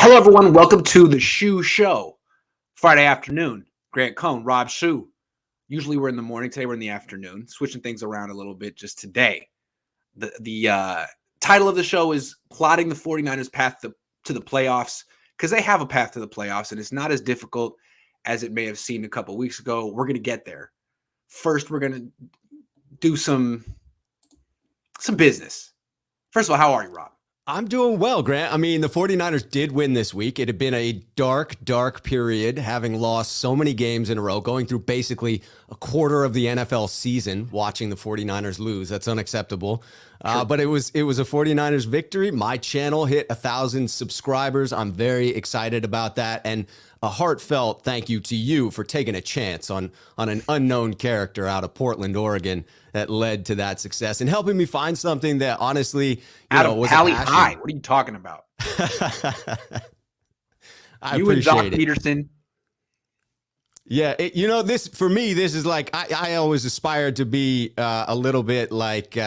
Hello, everyone. Welcome to the Schuh Show. Friday afternoon. Cohn, Rob Schuh. Usually we're in the morning. Today we're in the afternoon. Switching things around a little bit just today. The title of the show is Plotting the 49ers Path to the Playoffs, because they have a path to the playoffs, and it's not as difficult as it may have seemed a couple weeks ago. We're going to get there. First, we're going to do some business. First of all, how are you, Rob? I'm doing well, Grant. I mean, the 49ers did win this week. It had been a dark period, having lost so many games in a row, going through basically a quarter of the NFL season, watching the 49ers lose. That's unacceptable. Sure. But it was a 49ers victory. My channel hit 1,000 subscribers. I'm very excited about that. And a heartfelt thank you to you for taking a chance on an unknown character out of Portland, Oregon, that led to that success and helping me find something that honestly, was Pally High. What are you talking about? I you appreciate and Doc Peterson. Yeah, this for me, this is like I always aspired to be a little bit like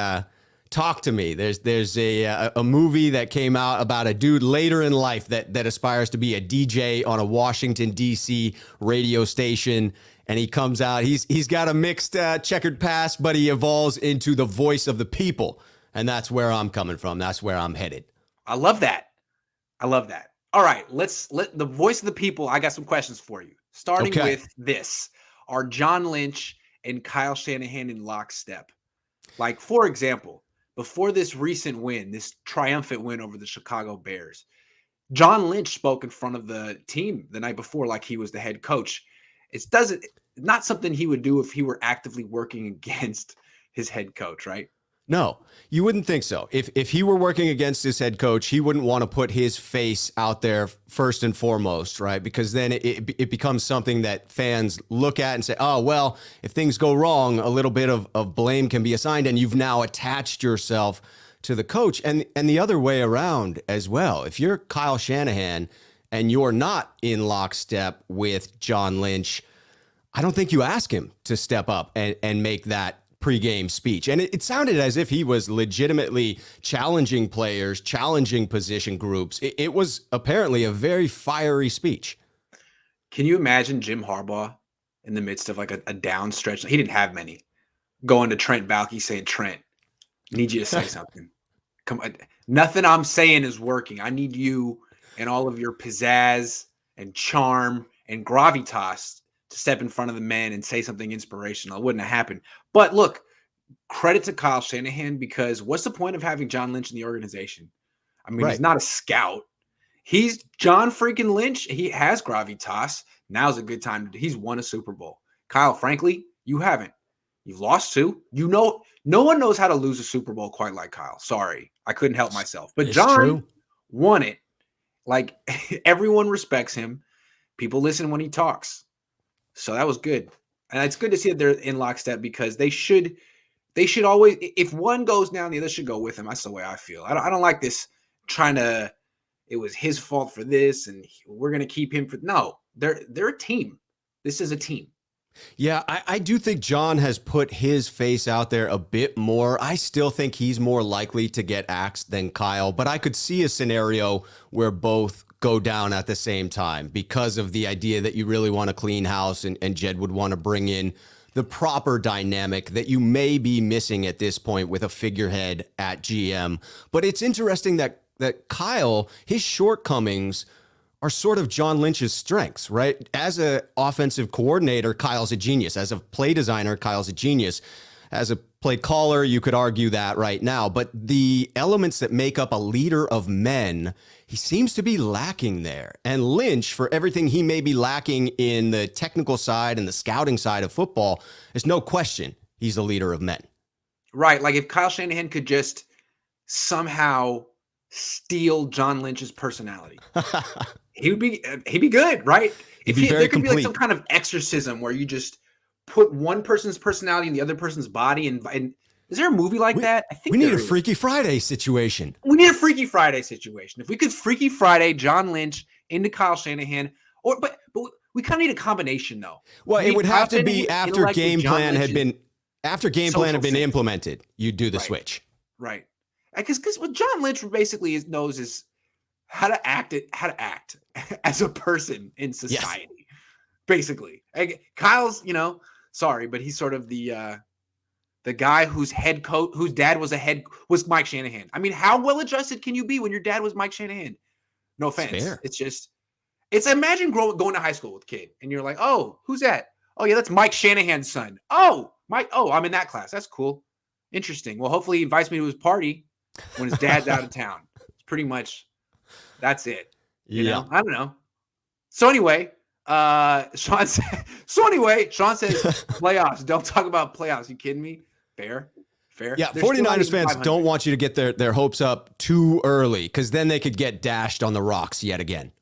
Talk to Me. There's a movie that came out about a dude later in life that aspires to be a DJ on a Washington, D.C. radio station. And he comes out, he's got a mixed checkered past, but he evolves into the voice of the people. And that's where I'm coming from. That's where I'm headed. I love that. All right, let's let the voice of the people. I got some questions for you. Starting with this. Are John Lynch and Kyle Shanahan in lockstep? Like, for example, before this recent win, this triumphant win over the Chicago Bears, John Lynch spoke in front of the team the night before like he was the head coach. It's not something he would do if he were actively working against his head coach, right? No, you wouldn't think so. If he were working against his head coach, he wouldn't want to put his face out there first and foremost, right? Because then it becomes something that fans look at and say, oh, well, if things go wrong, a little bit of blame can be assigned, and you've now attached yourself to the coach. And the other way around as well. If you're Kyle Shanahan and you're not in lockstep with John Lynch, I don't think you ask him to step up and make that pregame speech. And it sounded as if he was legitimately challenging players, challenging position groups. It was apparently a very fiery speech. Can you imagine Jim Harbaugh in the midst of like a down stretch? He didn't have many. Going to Trent Baalke saying, Trent, I need you to say something. Come on. Nothing I'm saying is working. I need you and all of your pizzazz and charm and gravitas to step in front of the men and say something inspirational. It wouldn't have happened. But look, credit to Kyle Shanahan, because what's the point of having John Lynch in the organization? I mean, He's not a scout. He's John freaking Lynch. He has gravitas. Now's a good time. He's won a Super Bowl. Kyle, frankly, you haven't. You've lost two. No one knows how to lose a Super Bowl quite like Kyle. Sorry, I couldn't help myself. But John won it. Like, everyone respects him. People listen when he talks. So that was good. And it's good to see that they're in lockstep, because they should always, if one goes down, the other should go with him. That's the way I feel. I don't like this it was his fault for this and we're going to keep him for, no, they're a team. This is a team. Yeah, I do think John has put his face out there a bit more. I still think he's more likely to get axed than Kyle, but I could see a scenario where both go down at the same time because of the idea that you really want to clean house, and Jed would want to bring in the proper dynamic that you may be missing at this point with a figurehead at GM. But it's interesting that Kyle, his shortcomings are sort of John Lynch's strengths, right? As an offensive coordinator, Kyle's a genius. As a play designer, Kyle's a genius. As a play caller, you could argue that right now. But the elements that make up a leader of men, he seems to be lacking there. And Lynch, for everything he may be lacking in the technical side and the scouting side of football, there's no question he's a leader of men. Right. Like, if Kyle Shanahan could just somehow steal John Lynch's personality, he'd be good, right? There could be like some kind of exorcism where you just put one person's personality in the other person's body. And is there a movie like that? I think we need a Freaky Friday situation. We need a Freaky Friday situation. If we could Freaky Friday John Lynch into Kyle Shanahan, but we kind of need a combination though. Well, it would have to be after game plan had been implemented. You'd do the switch, right? Because what John Lynch basically knows is how to act as a person in Yes. society, basically. Kyle's, sorry, but he's sort of the guy whose head coach, whose dad was Mike Shanahan. I mean, how well adjusted can you be when your dad was Mike Shanahan? No It's offense. fair. It's imagine going to high school with a kid and you're like, oh, who's that? Oh yeah, that's Mike Shanahan's son. Oh, Mike. Oh, I'm in that class. That's cool. Interesting. Well, hopefully he invites me to his party when his dad's out of town. It's pretty much that's it. Yeah. I don't know. So anyway, Sean says playoffs. Don't talk about playoffs. You kidding me? Fair. Yeah, They're still not 49ers even fans 500. don't want you to get their hopes up too early because then they could get dashed on the rocks yet again.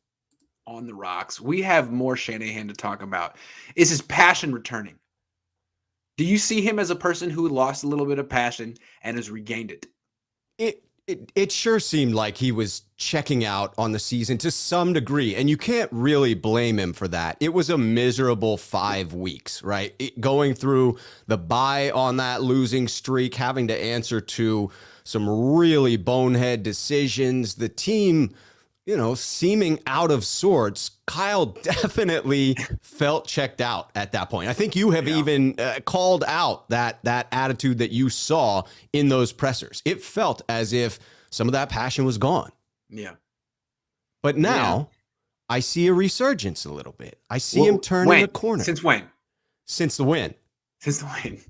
On the rocks. We have more Shanahan to talk about. Is his passion returning? Do you see him as a person who lost a little bit of passion and has regained it? It sure seemed like he was checking out on the season to some degree, and you can't really blame him for that. It was a miserable 5 weeks, right? Going through the bye on that losing streak, having to answer to some really bonehead decisions, the team, seeming out of sorts. Kyle definitely felt checked out at that point. I think you have even called out that attitude that you saw in those pressers. It felt as if some of that passion was gone. Yeah. But now I see a resurgence a little bit. I see him turning the corner. Since when? Since the win. Since the win.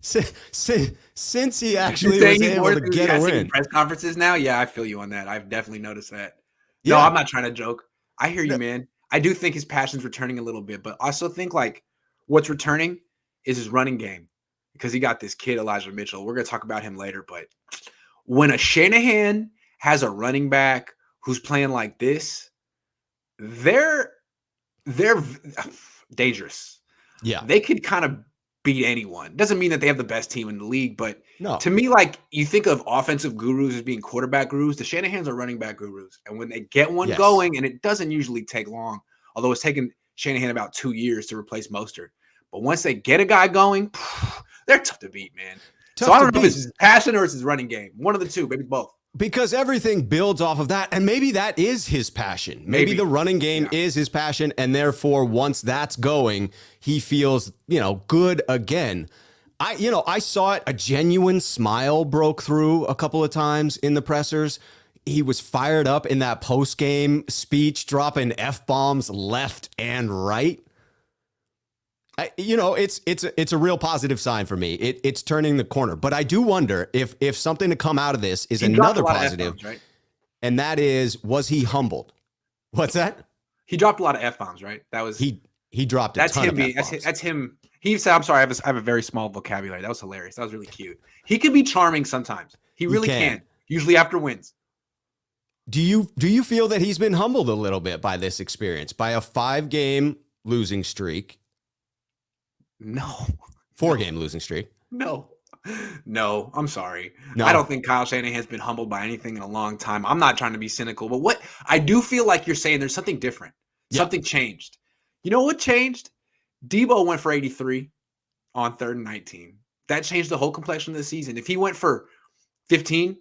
Since he actually was able to get a win. Press conferences now? Yeah, I feel you on that. I've definitely noticed that. Yeah. No, I'm not trying to joke. I hear you, man. I do think his passion's returning a little bit, but I also think like what's returning is his running game because he got this kid, Elijah Mitchell. We're going to talk about him later, but when a Shanahan has a running back who's playing like this, they're dangerous. Yeah. They could kind of beat anyone. Doesn't mean that they have the best team in the league, but No. to me, like you think of offensive gurus as being quarterback gurus, the Shanahans are running back gurus. And when they get one going, and it doesn't usually take long, although it's taken Shanahan about 2 years to replace Mostert. But once they get a guy going, they're tough to beat, man. So I don't know if it's his passion or it's his running game. One of the two, maybe both. Because everything builds off of that. And maybe that is his passion. Maybe the running game is his passion. And therefore, once that's going, he feels, good again. I saw it. A genuine smile broke through a couple of times in the pressers. He was fired up in that post-game speech, dropping F-bombs left and right. It's a real positive sign for me. It's turning the corner. But I do wonder if something to come out of this is another positive, right? And that is, was he humbled? What's that? He dropped a lot of F-bombs, right? That was he dropped a ton of F-bombs. That's him. He said, "I'm sorry, I have a very small vocabulary." That was hilarious. That was really cute. He can be charming sometimes. He really can. Usually after wins. Do you feel that he's been humbled a little bit by this experience, by a 5-game losing streak? No. 4-game losing streak. No, I'm sorry. No. I don't think Kyle Shanahan's been humbled by anything in a long time. I'm not trying to be cynical, but what I do feel like you're saying, there's something different. Something changed. You know what changed? Debo went for 83 on 3rd and 19. That changed the whole complexion of the season. If he went for 15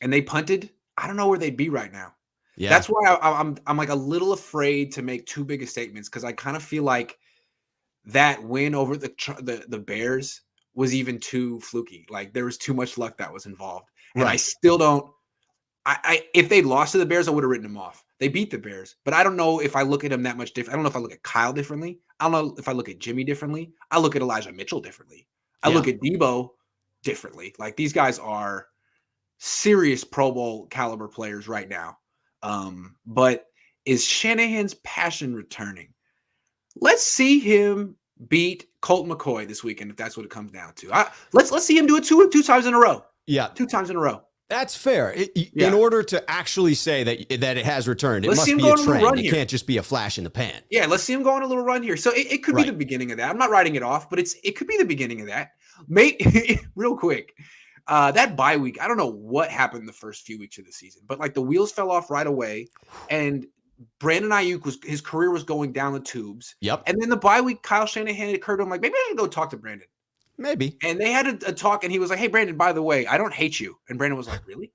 and they punted, I don't know where they'd be right now. Yeah. That's why I'm like a little afraid to make too big of statements because I kind of feel like that win over the Bears was even too fluky. Like there was too much luck that was involved. And I still don't if they lost to the Bears, I would have written them off. They beat the Bears, but I don't know if I look at him that much different. I don't know if I look at Kyle differently. I don't know if I look at Jimmy differently. I look at Elijah Mitchell differently. I look at Debo differently. Like these guys are serious Pro Bowl caliber players right now. But is Shanahan's passion returning? Let's see him beat Colt McCoy this weekend if that's what it comes down to. Let's see him do it two times in a row. Yeah, 2 times in a row. That's fair. In order to actually say that it has returned, it must be a trend. It can't just be a flash in the pan. Yeah, let's see him go on a little run here. So it could be the beginning of that. I'm not writing it off, but it could be the beginning of that. Real quick, that bye week, I don't know what happened the first few weeks of the season, but like the wheels fell off right away, and Brandon Aiyuk his career was going down the tubes. Yep. And then the bye week, Kyle Shanahan occurred to him like, maybe I should go talk to Brandon. Maybe. And they had a talk, and he was like, "Hey, Brandon, by the way, I don't hate you." And Brandon was like, "Really?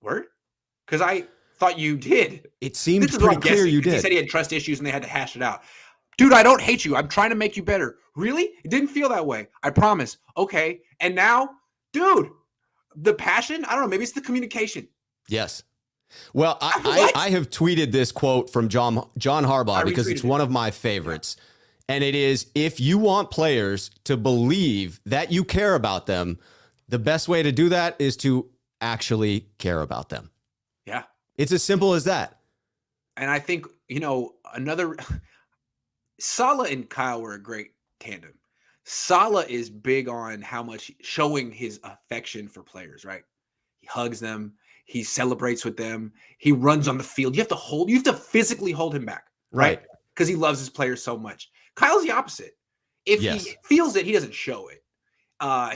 Word?" Because thought you did. It seemed This is what pretty I'm clear guessing, you 'cause he did. said he had trust issues and they had to hash it out. Dude, I don't hate you. I'm trying to make you better. Really? It didn't feel that way. I promise. Okay. And now, dude, the passion, I don't know, maybe it's the communication. Yes. Well, What? I have tweeted this quote from John Harbaugh I because it's retweeted it. one of my favorites. And it is, if you want players to believe that you care about them, the best way to do that is to actually care about them. Yeah. It's as simple as that. And I think, another Saleh and Kyle were a great tandem. Saleh is big on how much showing his affection for players, right? He hugs them, he celebrates with them, he runs on the field. You have to physically hold him back, right? Right. Because he loves his players so much. Kyle's the opposite. If Yes. he feels it, he doesn't show it.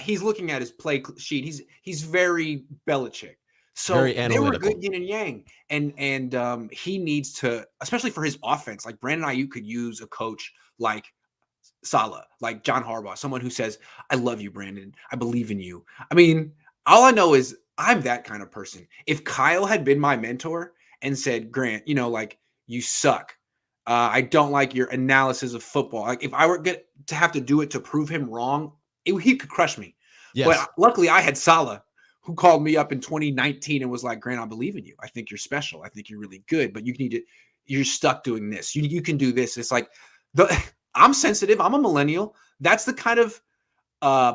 He's looking at his play sheet. He's very Belichick. So Very they were analytical. good yin and yang, and he needs to, especially for his offense. Like Brandon Aiyuk could use a coach like Saleh, like John Harbaugh, someone who says, "I love you, Brandon. I believe in you." I mean, all I know is I'm that kind of person. If Kyle had been my mentor and said, "Grant, like you suck. I don't like your analysis of football." Like if I were to have to do it to prove him wrong, he could crush me. Yes. But luckily, I had Saleh, who called me up in 2019 and was like, "Grant, I believe in you. I think you're special. I think you're really good, but you're stuck doing this. You can do this." It's like I'm sensitive. I'm a millennial. That's the kind of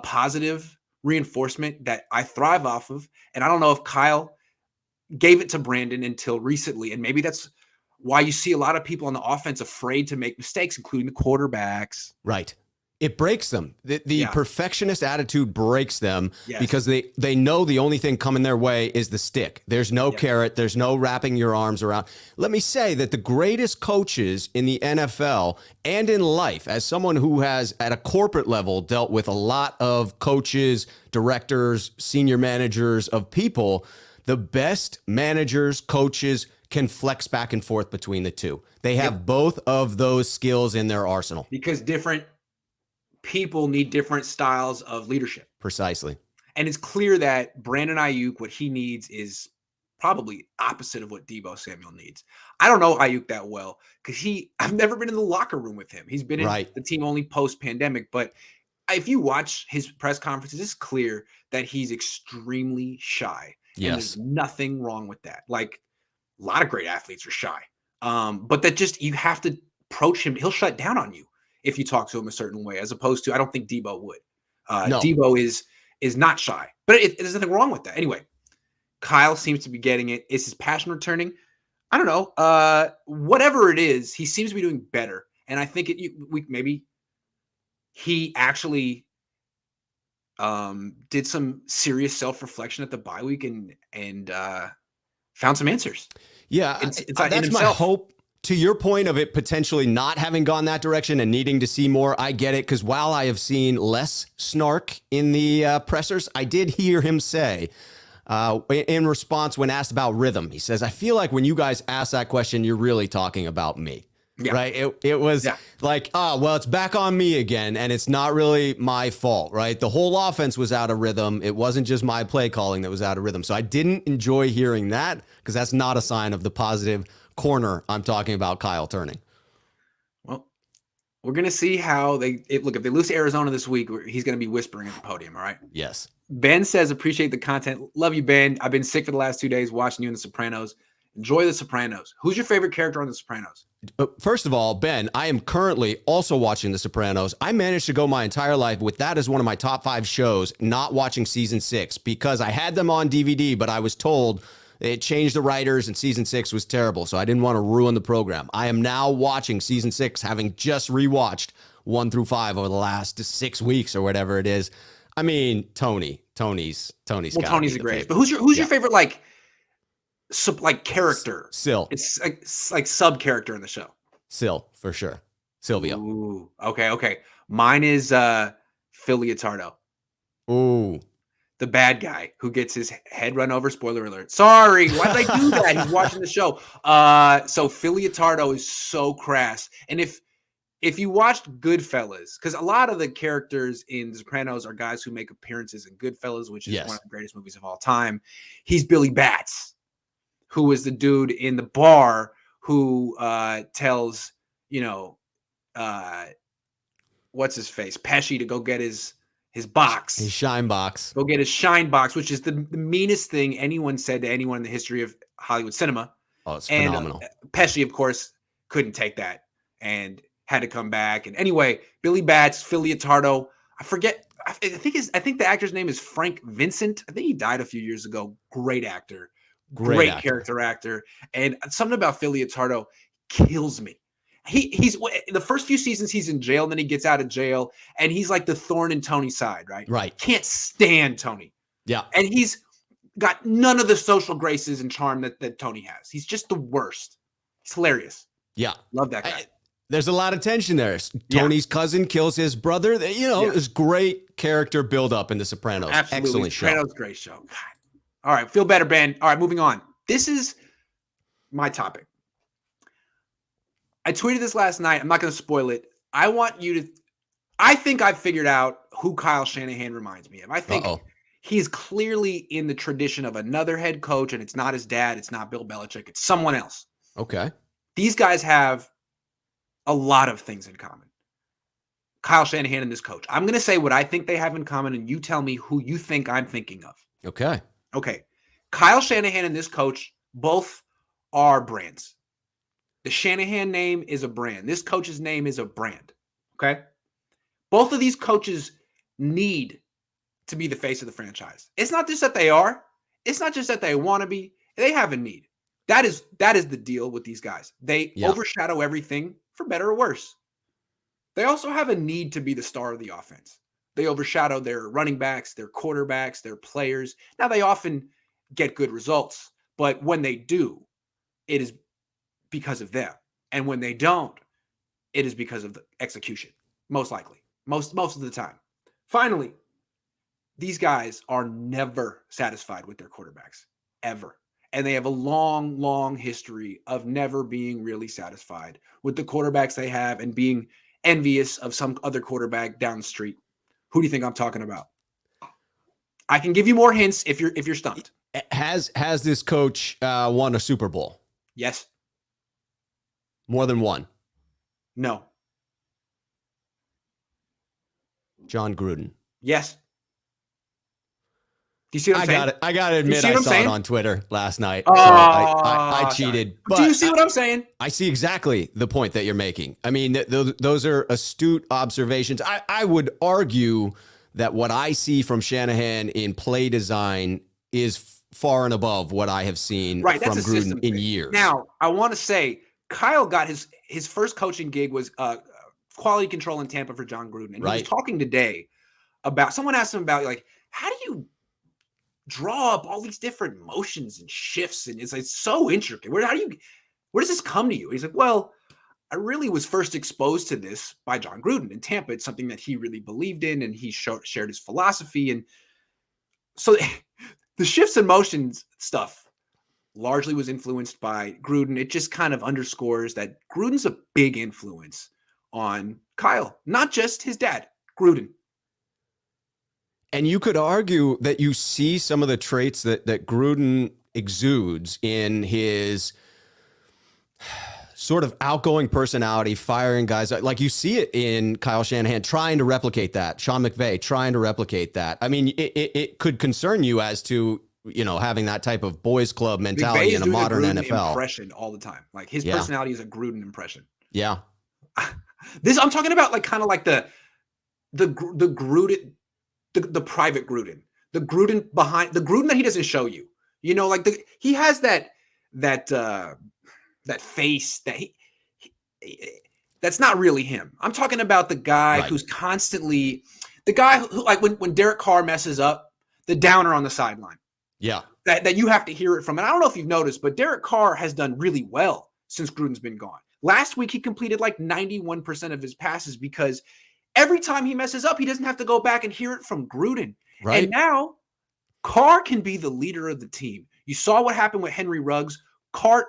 positive reinforcement that I thrive off of. And I don't know if Kyle gave it to Brandon until recently. And maybe that's why you see a lot of people on the offense afraid to make mistakes, including the quarterbacks. Right. It breaks them. The perfectionist attitude breaks them because they know the only thing coming their way is the stick. There's no carrot. There's no wrapping your arms around. Let me say that the greatest coaches in the NFL and in life, as someone who has at a corporate level dealt with a lot of coaches, directors, senior managers of people, the best managers, coaches can flex back and forth between the two. They have both of those skills in their arsenal. Because different people need different styles of leadership. Precisely. And it's clear that Brandon Aiyuk, what he needs is probably opposite of what Deebo Samuel needs. I don't know Aiyuk that well because I've never been in the locker room with him. He's been in the team only post-pandemic. But if you watch his press conferences, it's clear that he's extremely shy. Yes. And there's nothing wrong with that. Like a lot of great athletes are shy. But that just, you have to approach him. He'll shut down on you if you talk to him a certain way, as opposed to, I don't think Deebo would. No. Deebo is not shy, but there's nothing wrong with that. Anyway, Kyle seems to be getting it. Is his passion returning? I don't know. Whatever it is, he seems to be doing better. And I think maybe he actually did some serious self-reflection at the bye week and found some answers. Yeah, that's my hope. To your point of it potentially not having gone that direction and needing to see more, I get it. Because while I have seen less snark in the pressers, I did hear him say in response when asked about rhythm, he says, "I feel like when you guys ask that question, you're really talking about me." Yeah. Right. It was like, well, it's back on me again. And it's not really my fault. Right. The whole offense was out of rhythm. It wasn't just my play calling that was out of rhythm. So I didn't enjoy hearing that because that's not a sign of the positive corner I'm talking about Kyle turning. Well, we're going to see how look. If they lose to Arizona this week, he's going to be whispering at the podium. All right. Yes. Ben says, appreciate the content. Love you, Ben. I've been sick for the last 2 days watching you in The Sopranos. Enjoy The Sopranos. Who's your favorite character on The Sopranos? First of all, Ben, I am currently also watching The Sopranos. I managed to go my entire life with that as one of my top 5 shows, not watching season 6 because I had them on DVD, but I was told it changed the writers and season 6 was terrible. So I didn't want to ruin the program. I am now watching season 6, having just rewatched 1 through 5 over the last 6 weeks or whatever it is. I mean, Tony's Tony's the greatest. But who's your favorite character? Sil. It's like sub character in the show. Sil, for sure. Silvio. Ooh, okay. Mine is Phil Leotardo. Ooh. The bad guy who gets his head run over. Spoiler alert. Sorry, why did I do that? He's watching the show. So Phil Leotardo is so crass. And if you watched Goodfellas, because a lot of the characters in The Sopranos are guys who make appearances in Goodfellas, which is one of the greatest movies of all time. He's Billy Batts, who was the dude in the bar who tells, what's his face, Pesci, to go get his box. His shine box. Go get his shine box, which is the meanest thing anyone said to anyone in the history of Hollywood cinema. Oh, it's and phenomenal. Pesci, of course, couldn't take that and had to come back. And anyway, Billy Batts, Phil Leotardo, I forget. I think the actor's name is Frank Vincent. I think he died a few years ago. Great actor, great character actor. And something about Phil Leotardo kills me. He's the first few seasons he's in jail, and then he gets out of jail, and he's like the thorn in Tony's side, right? Right. Can't stand Tony. Yeah. And he's got none of the social graces and charm that Tony has. He's just the worst. He's hilarious. Yeah. Love that guy. There's a lot of tension there. Tony's cousin kills his brother. It's great character build up in The Sopranos. Absolutely. Excellent show. Sopranos, great show. God. All right. Feel better, Ben. All right. Moving on. This is my topic. I tweeted this last night. I'm not going to spoil it. I think I've figured out who Kyle Shanahan reminds me of. I think he's clearly in the tradition of another head coach, and it's not his dad. It's not Bill Belichick. It's someone else. Okay. These guys have a lot of things in common. Kyle Shanahan and this coach. I'm going to say what I think they have in common, and you tell me who you think I'm thinking of. Okay. Kyle Shanahan and this coach both are brands. The Shanahan name is a brand. This coach's name is a brand. Okay? Both of these coaches need to be the face of the franchise. It's not just that they are. It's not just that they want to be. They have a need. That is the deal with these guys. They overshadow everything, for better or worse. They also have a need to be the star of the offense. They overshadow their running backs, their quarterbacks, their players. Now, they often get good results, but when they do, it is because of them. And when they don't, it is because of the execution, most likely, most of the time. Finally, these guys are never satisfied with their quarterbacks, ever. And they have a long, long history of never being really satisfied with the quarterbacks they have and being envious of some other quarterback down the street. Who do you think I'm talking about? I can give you more hints if you're stumped. Has this coach won a Super Bowl? Yes. More than one? No. John Gruden. Yes. Do you see what I'm saying? I got to admit, I saw it on Twitter last night. Oh, so I cheated. But do you see what I'm saying? I see exactly the point that you're making. I mean, those are astute observations. I would argue that what I see from Shanahan in play design is far and above what I have seen from Gruden in years. Now, I want to say Kyle got his first coaching gig was quality control in Tampa for John Gruden. And he was talking today about, someone asked him about, like, how do you draw up all these different motions and shifts? And it's like so intricate. Where does this come to you? He's like, well, I really was first exposed to this by John Gruden in Tampa. It's something that he really believed in, and he shared his philosophy. And so the shifts and motions stuff largely was influenced by Gruden. It just kind of underscores that Gruden's a big influence on Kyle, not just his dad, Gruden. And you could argue that you see some of the traits that Gruden exudes in his sort of outgoing personality, firing guys. Like you see it in Kyle Shanahan trying to replicate that. Sean McVay trying to replicate that. I mean, it could concern you as to, having that type of boys club mentality in a modern NFL. Impression all the time. Like his personality is a Gruden impression. Yeah. I'm talking about like kind of like the Gruden, the private Gruden, the Gruden behind the Gruden that he doesn't show you. Like he has that face that that's not really him. I'm talking about the guy who's constantly the guy who, like when Derek Carr messes up, the downer on the sideline. Yeah. That you have to hear it from. And I don't know if you've noticed, but Derek Carr has done really well since Gruden's been gone. Last week, he completed like 91% of his passes because every time he messes up, he doesn't have to go back and hear it from Gruden. Right. And now Carr can be the leader of the team. You saw what happened with Henry Ruggs. Carr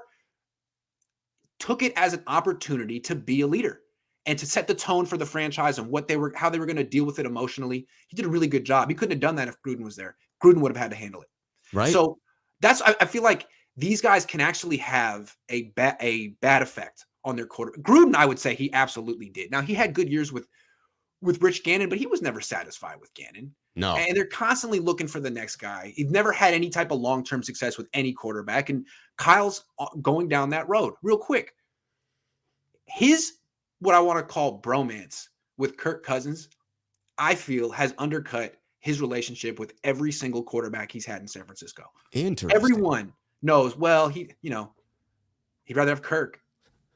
took it as an opportunity to be a leader and to set the tone for the franchise and how they were going to deal with it emotionally. He did a really good job. He couldn't have done that if Gruden was there. Gruden would have had to handle it. Right. So I feel like these guys can actually have a bad effect on their quarterback. Gruden, I would say he absolutely did. Now, he had good years with Rich Gannon, but he was never satisfied with Gannon. No. And they're constantly looking for the next guy. He's never had any type of long-term success with any quarterback. And Kyle's going down that road real quick. His, what I want to call bromance with Kirk Cousins, I feel has undercut his relationship with every single quarterback he's had in San Francisco. Interesting. Everyone knows, well, he'd rather have Kirk.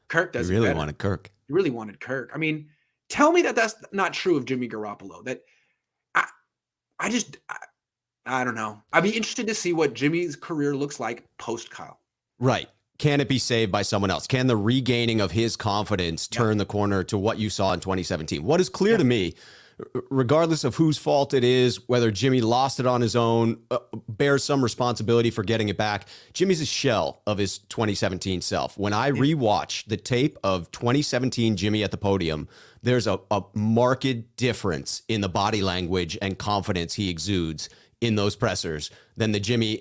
Kirk doesn't. He really wanted Kirk. He really wanted Kirk. I mean, tell me that that's not true of Jimmy Garoppolo. That I don't know. I'd be interested to see what Jimmy's career looks like post Kyle. Right. Can it be saved by someone else? Can the regaining of his confidence turn the corner to what you saw in 2017? What is clear to me, regardless of whose fault it is, whether Jimmy lost it on his own, bears some responsibility for getting it back, Jimmy's a shell of his 2017 self. When I rewatch the tape of 2017 Jimmy at the podium, there's a marked difference in the body language and confidence he exudes in those pressers than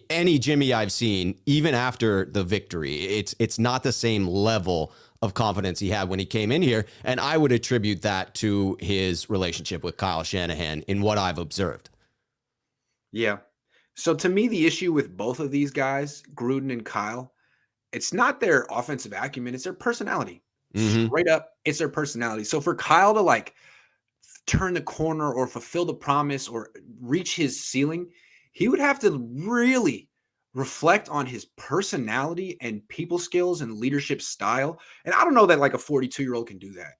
any Jimmy I've seen, even after the victory. It's not the same level of confidence he had when he came in here. And I would attribute that to his relationship with Kyle Shanahan in what I've observed. Yeah. So to me, the issue with both of these guys, Gruden and Kyle, it's not their offensive acumen, it's their personality. Straight up, it's their personality. So for Kyle to like turn the corner or fulfill the promise or reach his ceiling, he would have to really reflect on his personality and people skills and leadership style. And I don't know that like a 42-year-old can do that.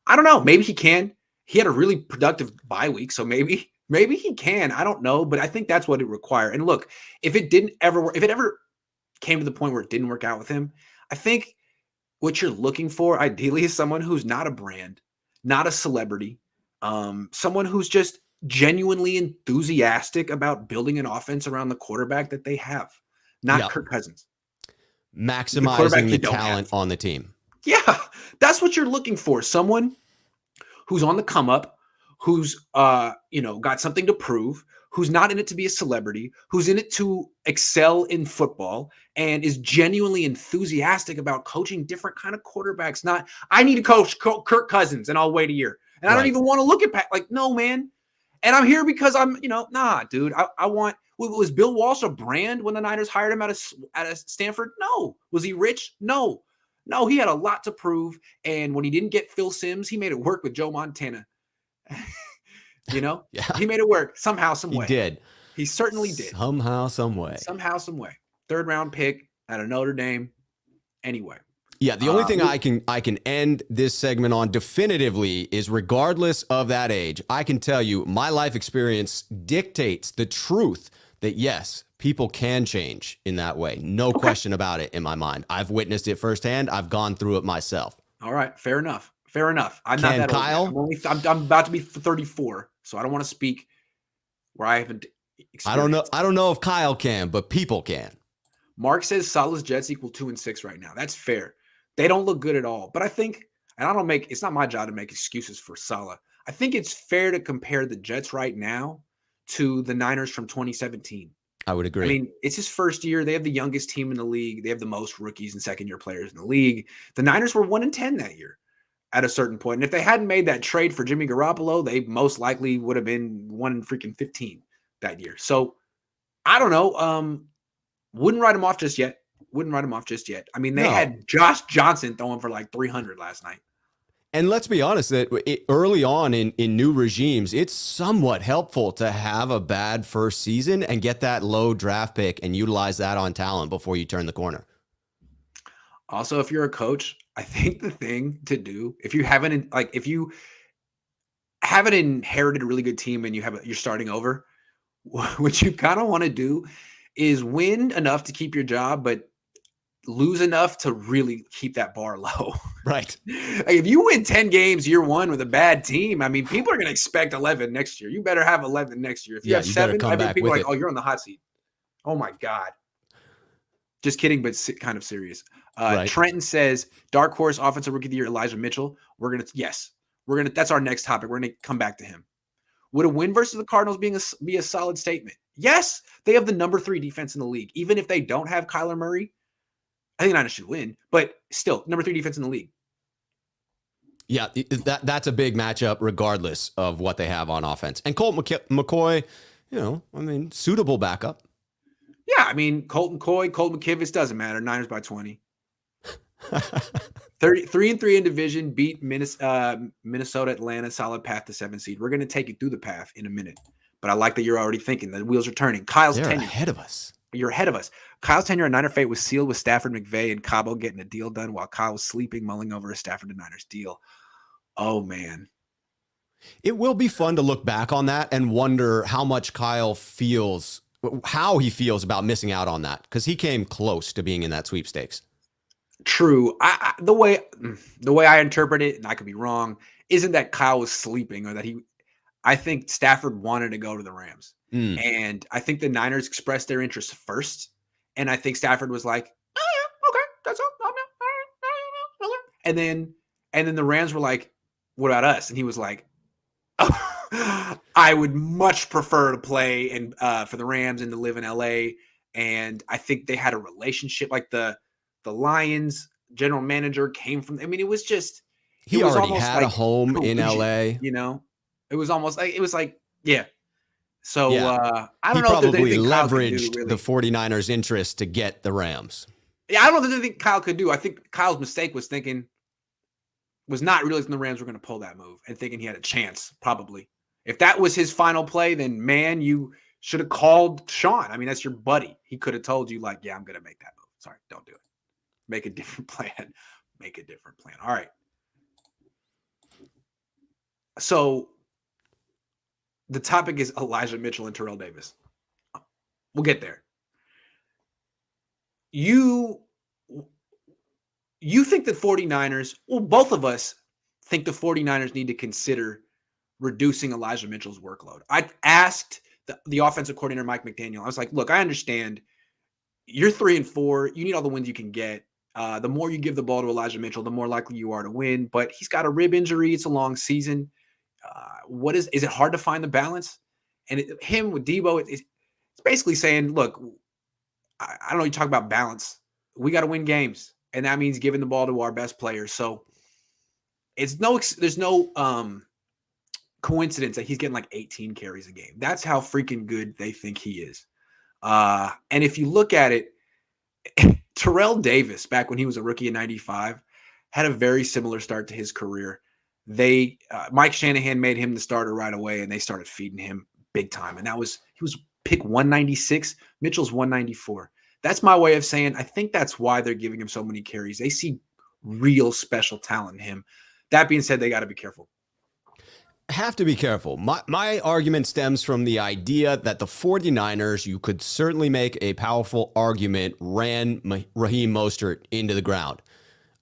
I don't know. Maybe he can. He had a really productive bye week, so maybe he can. I don't know, but I think that's what it requires. And look, if it ever came to the point where it didn't work out with him, I think what you're looking for ideally is someone who's not a brand, not a celebrity, someone who's just genuinely enthusiastic about building an offense around the quarterback that they have, not Kirk Cousins. Maximizing the talent on the team. Yeah, that's what you're looking for. Someone who's on the come up, who's got something to prove, who's not in it to be a celebrity, who's in it to excel in football, and is genuinely enthusiastic about coaching different kind of quarterbacks. Not, I need to coach Kirk Cousins and I'll wait a year. And I don't even want to look at Pat. Like, no, man. And I'm here because I'm, nah, dude. I want. Was Bill Walsh a brand when the Niners hired him out of Stanford? No. Was he rich? No. He had a lot to prove. And when he didn't get Phil Simms, he made it work with Joe Montana. He made it work somehow, some way. He did. He certainly did. Somehow, some way. Somehow, some way. 3rd round pick out of Notre Dame. Anyway. Yeah, the only thing I can end this segment on definitively is, regardless of that age, I can tell you my life experience dictates the truth that yes, people can change in that way. No question about it in my mind. I've witnessed it firsthand. I've gone through it myself. All right, fair enough. I'm not that Kyle? old. I'm about to be 34, so I don't want to speak where I haven't experienced. I don't know if Kyle can, but people can. Mark says Salah's Jets equal 2-6 right now. That's fair. They don't look good at all. But I think, and it's not my job to make excuses for Salah. I think it's fair to compare the Jets right now to the Niners from 2017. I would agree. I mean, it's his first year. They have the youngest team in the league. They have the most rookies and second-year players in the league. The Niners were 1-10 that year at a certain point. And if they hadn't made that trade for Jimmy Garoppolo, they most likely would have been 1-15 that year. So I don't know. Wouldn't write him off just yet. I mean, they had Josh Johnson throwing for like 300 last night. And let's be honest, that early on in new regimes, it's somewhat helpful to have a bad first season and get that low draft pick and utilize that on talent before you turn the corner. Also, if you're a coach, I think the thing to do, if you haven't inherited a really good team and you're starting over, what you kind of want to do is win enough to keep your job, but lose enough to really keep that bar low. Right. Like if you win 10 games year one with a bad team, I mean, people are going to expect 11 next year. You better have 11 next year. If you have 7, I mean, people are like, oh, you're on the hot seat. Oh my God. Just kidding, but kind of serious. Right. Trenton says, dark horse offensive rookie of the year, Elijah Mitchell. That's our next topic. We're going to come back to him. Would a win versus the Cardinals be a solid statement? Yes, they have the number 3 defense in the league. Even if they don't have Kyler Murray, I think the Niners should win, but still, number 3 defense in the league. Yeah, that's a big matchup regardless of what they have on offense. And Colt McCoy, suitable backup. Yeah, I mean, Colton McKivitz, doesn't matter. Niners by 20. 3-3 in division, beat Minnesota, Atlanta, solid path to 7 seed. We're going to take you through the path in a minute. But I like that you're already thinking. The wheels are turning. Kyle's They're tenure. ahead of us. You're ahead of us. Kyle's tenure at Niner fate was sealed with Stafford, McVay, and Cabo getting a deal done while Kyle was sleeping, mulling over a Stafford and Niners deal. Oh, man. It will be fun to look back on that and wonder how much Kyle feels, how he feels about missing out on that, because he came close to being in that sweepstakes. True. The way I interpret it, and I could be wrong, isn't that Kyle was sleeping or that I think Stafford wanted to go to the Rams. And I think the Niners expressed their interest first. And I think Stafford was like, oh, yeah, okay, that's all. And then the Rams were like, what about us? And he was like, oh, I would much prefer to play for the Rams and to live in LA. And I think they had a relationship, like the Lions general manager came from, it was just, he already had a home in LA. It was almost like, yeah. So yeah. I don't know if there's anything Kyle could do, leveraged really. The 49ers' interest to get the Rams. Yeah, I don't know if there's anything Kyle could do. I think Kyle's mistake was not realizing the Rams were going to pull that move and thinking he had a chance, probably. If that was his final play, then, man, you should have called Sean. That's your buddy. He could have told you, like, yeah, I'm going to make that move. Sorry, don't do it. Make a different plan. Make a different plan. All right. So the topic is Elijah Mitchell and Terrell Davis. We'll get there. You think the 49ers, well, both of us think the 49ers need to consider reducing Elijah Mitchell's workload. I asked the offensive coordinator, Mike McDaniel, I was like, look, I understand you're 3-4. You need all the wins you can get. The more you give the ball to Elijah Mitchell, the more likely you are to win. But he's got a rib injury. It's a long season. Is it hard to find the balance? And him with Debo, it's basically saying, look, I don't know, you talk about balance. We got to win games. And that means giving the ball to our best players. So there's no coincidence that he's getting like 18 carries a game. That's how freaking good they think he is. And if you look at it, Terrell Davis, back when he was a rookie in 95, had a very similar start to his career. Mike Shanahan made him the starter right away, and they started feeding him big time. And he was pick 196. Mitchell's 194. That's my way of saying I think that's why they're giving him so many carries. They see real special talent in him. That being said, they got to be careful. Have to be careful. My argument stems from the idea that the 49ers, you could certainly make a powerful argument, ran Raheem Mostert into the ground.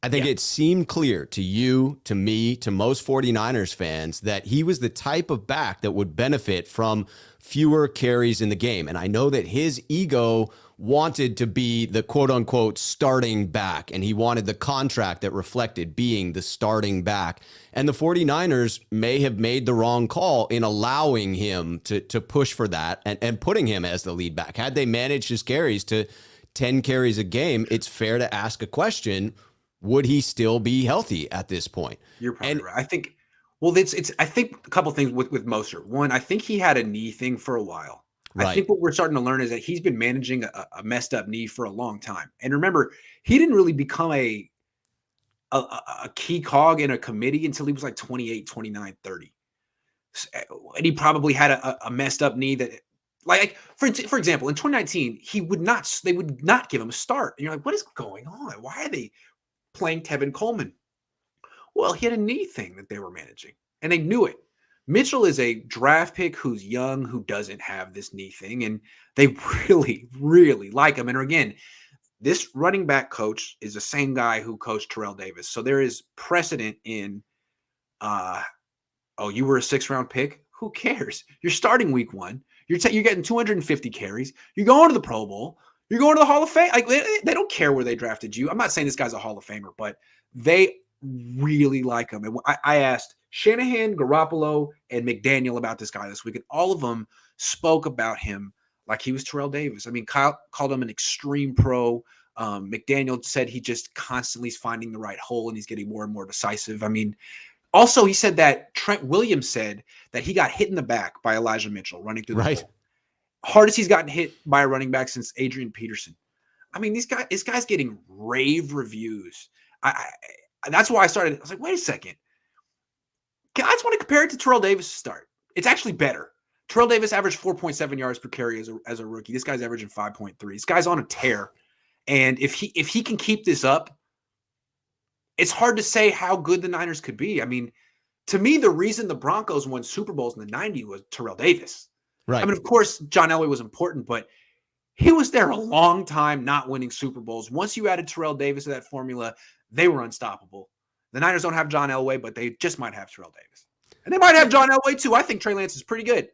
I think it seemed clear to you, to me, to most 49ers fans that he was the type of back that would benefit from fewer carries in the game. And I know that his ego wanted to be the quote unquote starting back, and he wanted the contract that reflected being the starting back. And the 49ers may have made the wrong call in allowing him to push for that and putting him as the lead back. Had they managed his carries to 10 carries a game, it's fair to ask a question. Would he still be healthy at this point? You're probably right. I think, I think a couple things with Mostert. One, I think he had a knee thing for a while. Right. I think what we're starting to learn is that he's been managing a messed up knee for a long time. And remember, he didn't really become a key cog in a committee until he was like 28, 29, 30. And he probably had a messed up knee that, like for example, in 2019, they would not give him a start. And you're like, what is going on? Why are they playing Tevin Coleman? Well, he had a knee thing that they were managing, and they knew it. Mitchell is a draft pick who's young, who doesn't have this knee thing, and they really, really like him. And again, this running back coach is the same guy who coached Terrell Davis. So there is precedent in, you were a 6th-round pick? Who cares? You're starting week 1. You're getting 250 carries. You're going to the Pro Bowl. You're going to the Hall of Fame. Like, they don't care where they drafted you. I'm not saying this guy's a Hall of Famer, but they really like him. And I asked Shanahan, Garoppolo, and McDaniel about this guy this week, and all of them spoke about him like he was Terrell Davis. I mean, Kyle called him an extreme pro. McDaniel said he just constantly is finding the right hole and he's getting more and more decisive. I mean, also he said that Trent Williams said that he got hit in the back by Elijah Mitchell running through the hole. Hardest he's gotten hit by a running back since Adrian Peterson. I mean, this guy's getting rave reviews. That's why I was like, wait a second. I just want to compare it to Terrell Davis' start. It's actually better. Terrell Davis averaged 4.7 yards per carry as a rookie. This guy's averaging 5.3. This guy's on a tear. And if he can keep this up, it's hard to say how good the Niners could be. I mean, to me, the reason the Broncos won Super Bowls in the 90s was Terrell Davis. Right. I mean, of course, John Elway was important, but he was there a long time not winning Super Bowls. Once you added Terrell Davis to that formula, they were unstoppable. The Niners don't have John Elway, but they just might have Terrell Davis. And they might have John Elway too. I think Trey Lance is pretty good.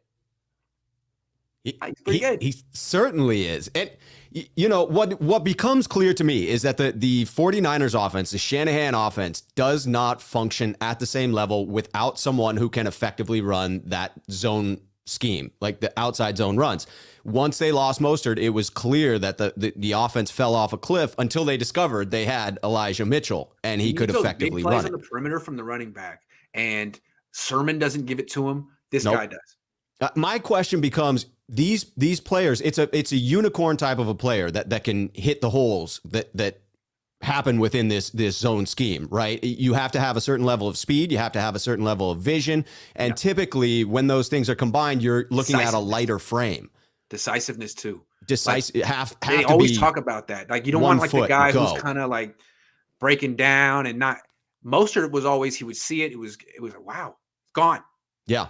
He certainly is. And you know, what becomes clear to me is that the 49ers offense, the Shanahan offense, does not function at the same level without someone who can effectively run that zone scheme, like the outside zone runs. Once they lost Mostert, it was clear that the offense fell off a cliff until they discovered they had Elijah Mitchell and he could effectively run it. On the perimeter from the running back, and Sermon doesn't give it to him. This guy does. My question becomes, these players, it's a unicorn type of a player that can hit the holes that happen within this zone scheme, right? You have to have a certain level of speed, you have to have a certain level of vision, and typically when those things are combined, you're looking at a lighter frame. Decisiveness too. They always talk about that. Like, you don't want like the guy who's kind of like breaking down and not. Mostert was always, he would see it. It was wow, gone. Yeah.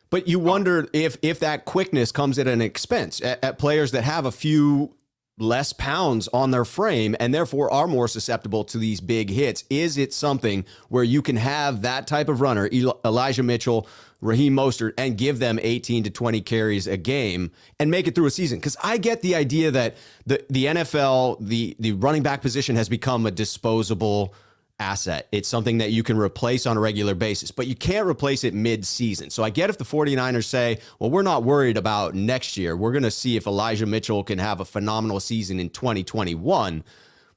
But you wonder if that quickness comes at an expense at players that have a few less pounds on their frame and therefore are more susceptible to these big hits. Is it something where you can have that type of runner, Elijah Mitchell, Raheem Mostert, and give them 18 to 20 carries a game and make it through a season? Because I get the idea that the NFL, the running back position has become a disposable asset. It's something that you can replace on a regular basis, but you can't replace it mid-season. So I get if the 49ers say, well, we're not worried about next year. We're going to see if Elijah Mitchell can have a phenomenal season in 2021.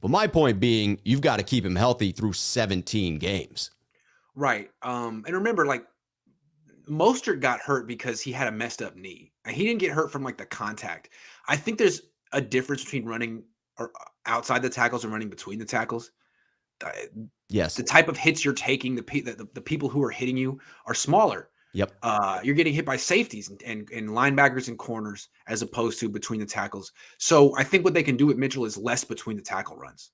But my point being, you've got to keep him healthy through 17 games. Right. And remember, like, Mostert got hurt because he had a messed up knee. And he didn't get hurt from like the contact. I think there's a difference between running or outside the tackles and running between the tackles. Yes. The type of hits you're taking, the people who are hitting you are smaller. Yep. You're getting hit by safeties and linebackers and corners as opposed to between the tackles. So I think what they can do with Mitchell is less between the tackle runs.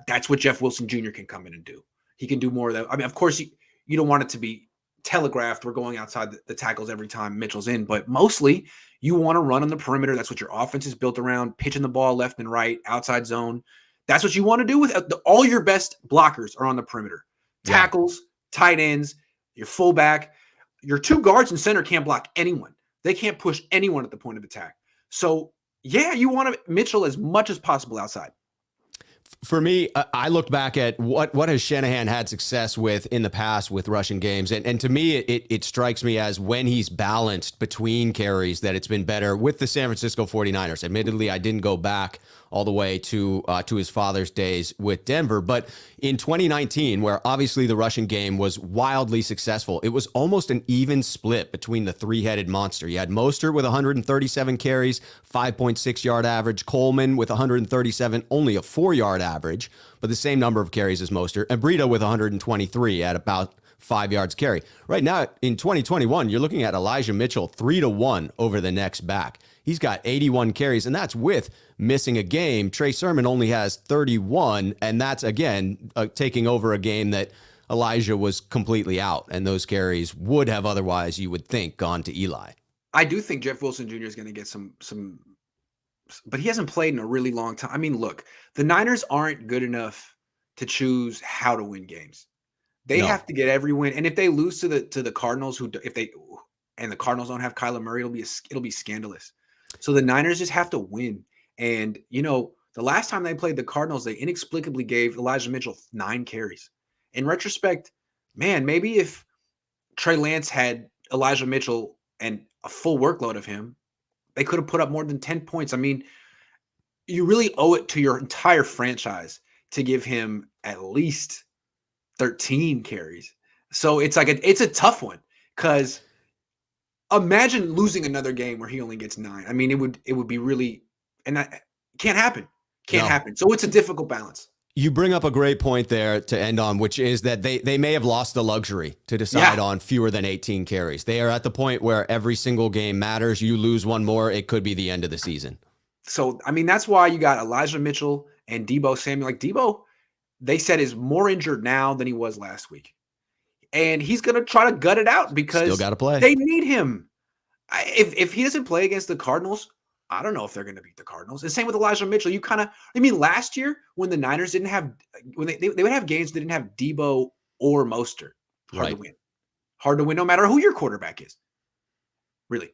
That's what Jeff Wilson Jr. can come in and do. He can do more of that. I mean, of course, you don't want it to be telegraphed. We're going outside the tackles every time Mitchell's in, but mostly you want to run on the perimeter. That's what your offense is built around, pitching the ball left and right, outside zone. That's what you want to do with all your best blockers are on the perimeter. Tackles, tight ends, your fullback, your two guards and center can't block anyone. They can't push anyone at the point of attack. So yeah, you want Mitchell as much as possible outside. For me, I looked back at what has Shanahan had success with in the past with rushing games. And to me, it strikes me as when he's balanced between carries that it's been better with the San Francisco 49ers. Admittedly, I didn't go back all the way to his father's days with Denver. But in 2019, where obviously the rushing game was wildly successful, it was almost an even split between the three-headed monster. You had Mostert with 137 carries, 5.6 yard average. Coleman with 137, only a 4-yard average, but the same number of carries as Mostert. And Breida with 123 at about 5 yards carry. Right now, in 2021, you're looking at Elijah Mitchell 3-1 over the next back. He's got 81 carries, and that's with missing a game. Trey Sermon only has 31, and that's, again, taking over a game that Elijah was completely out, and those carries would have otherwise, you would think, gone to Eli. I do think Jeff Wilson Jr. is going to get some, but he hasn't played in a really long time. I mean, look, the Niners aren't good enough to choose how to win games. They have to get every win, and if they lose to the Cardinals, and the Cardinals don't have Kyler Murray, it'll be scandalous. So the Niners just have to win. And, the last time they played the Cardinals, they inexplicably gave Elijah Mitchell 9 carries. In retrospect, man, maybe if Trey Lance had Elijah Mitchell and a full workload of him, they could have put up more than 10 points. I mean, you really owe it to your entire franchise to give him at least 13 carries. So it's like it's a tough one because imagine losing another game where he only gets 9. I mean, it would be really, and that can't happen. Can't No. happen. So it's a difficult balance. You bring up a great point there to end on, which is that they may have lost the luxury to decide on fewer than 18 carries. They are at the point where every single game matters. You lose one more, it could be the end of the season. So, I mean, that's why you got Elijah Mitchell and Deebo Samuel. Like Deebo, they said is more injured now than he was last week. And he's going to try to gut it out because still got to play. They need him. If he doesn't play against the Cardinals, I don't know if they're going to beat the Cardinals. And same with Elijah Mitchell. Last year when the Niners didn't have, when they would have games that didn't have Deebo or Mostert. Hard to win. Hard to win no matter who your quarterback is. Really.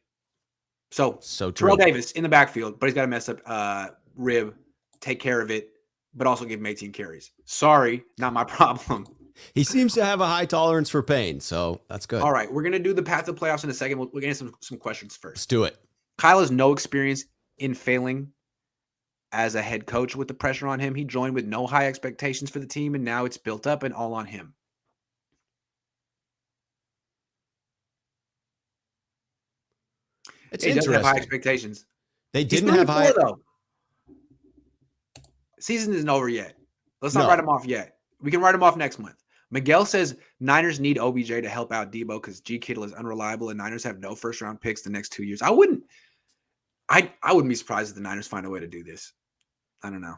So true. Terrell Davis in the backfield, but he's got a messed up rib. Take care of it, but also give him 18 carries. Sorry, not my problem. He seems to have a high tolerance for pain, so that's good. All right, we're going to do the path to playoffs in a second. We're going to get some questions first. Let's do it. Kyle has no experience in failing as a head coach with the pressure on him. He joined with no high expectations for the team, and now it's built up and all on him. It's he interesting. doesn't have high expectations. They didn't have high. Though. Season isn't over yet. Let's not write him off yet. We can write him off next month. Miguel says Niners need OBJ to help out Deebo because G Kittle is unreliable and Niners have no first-round picks the next 2 years. I wouldn't be surprised if the Niners find a way to do this. I don't know.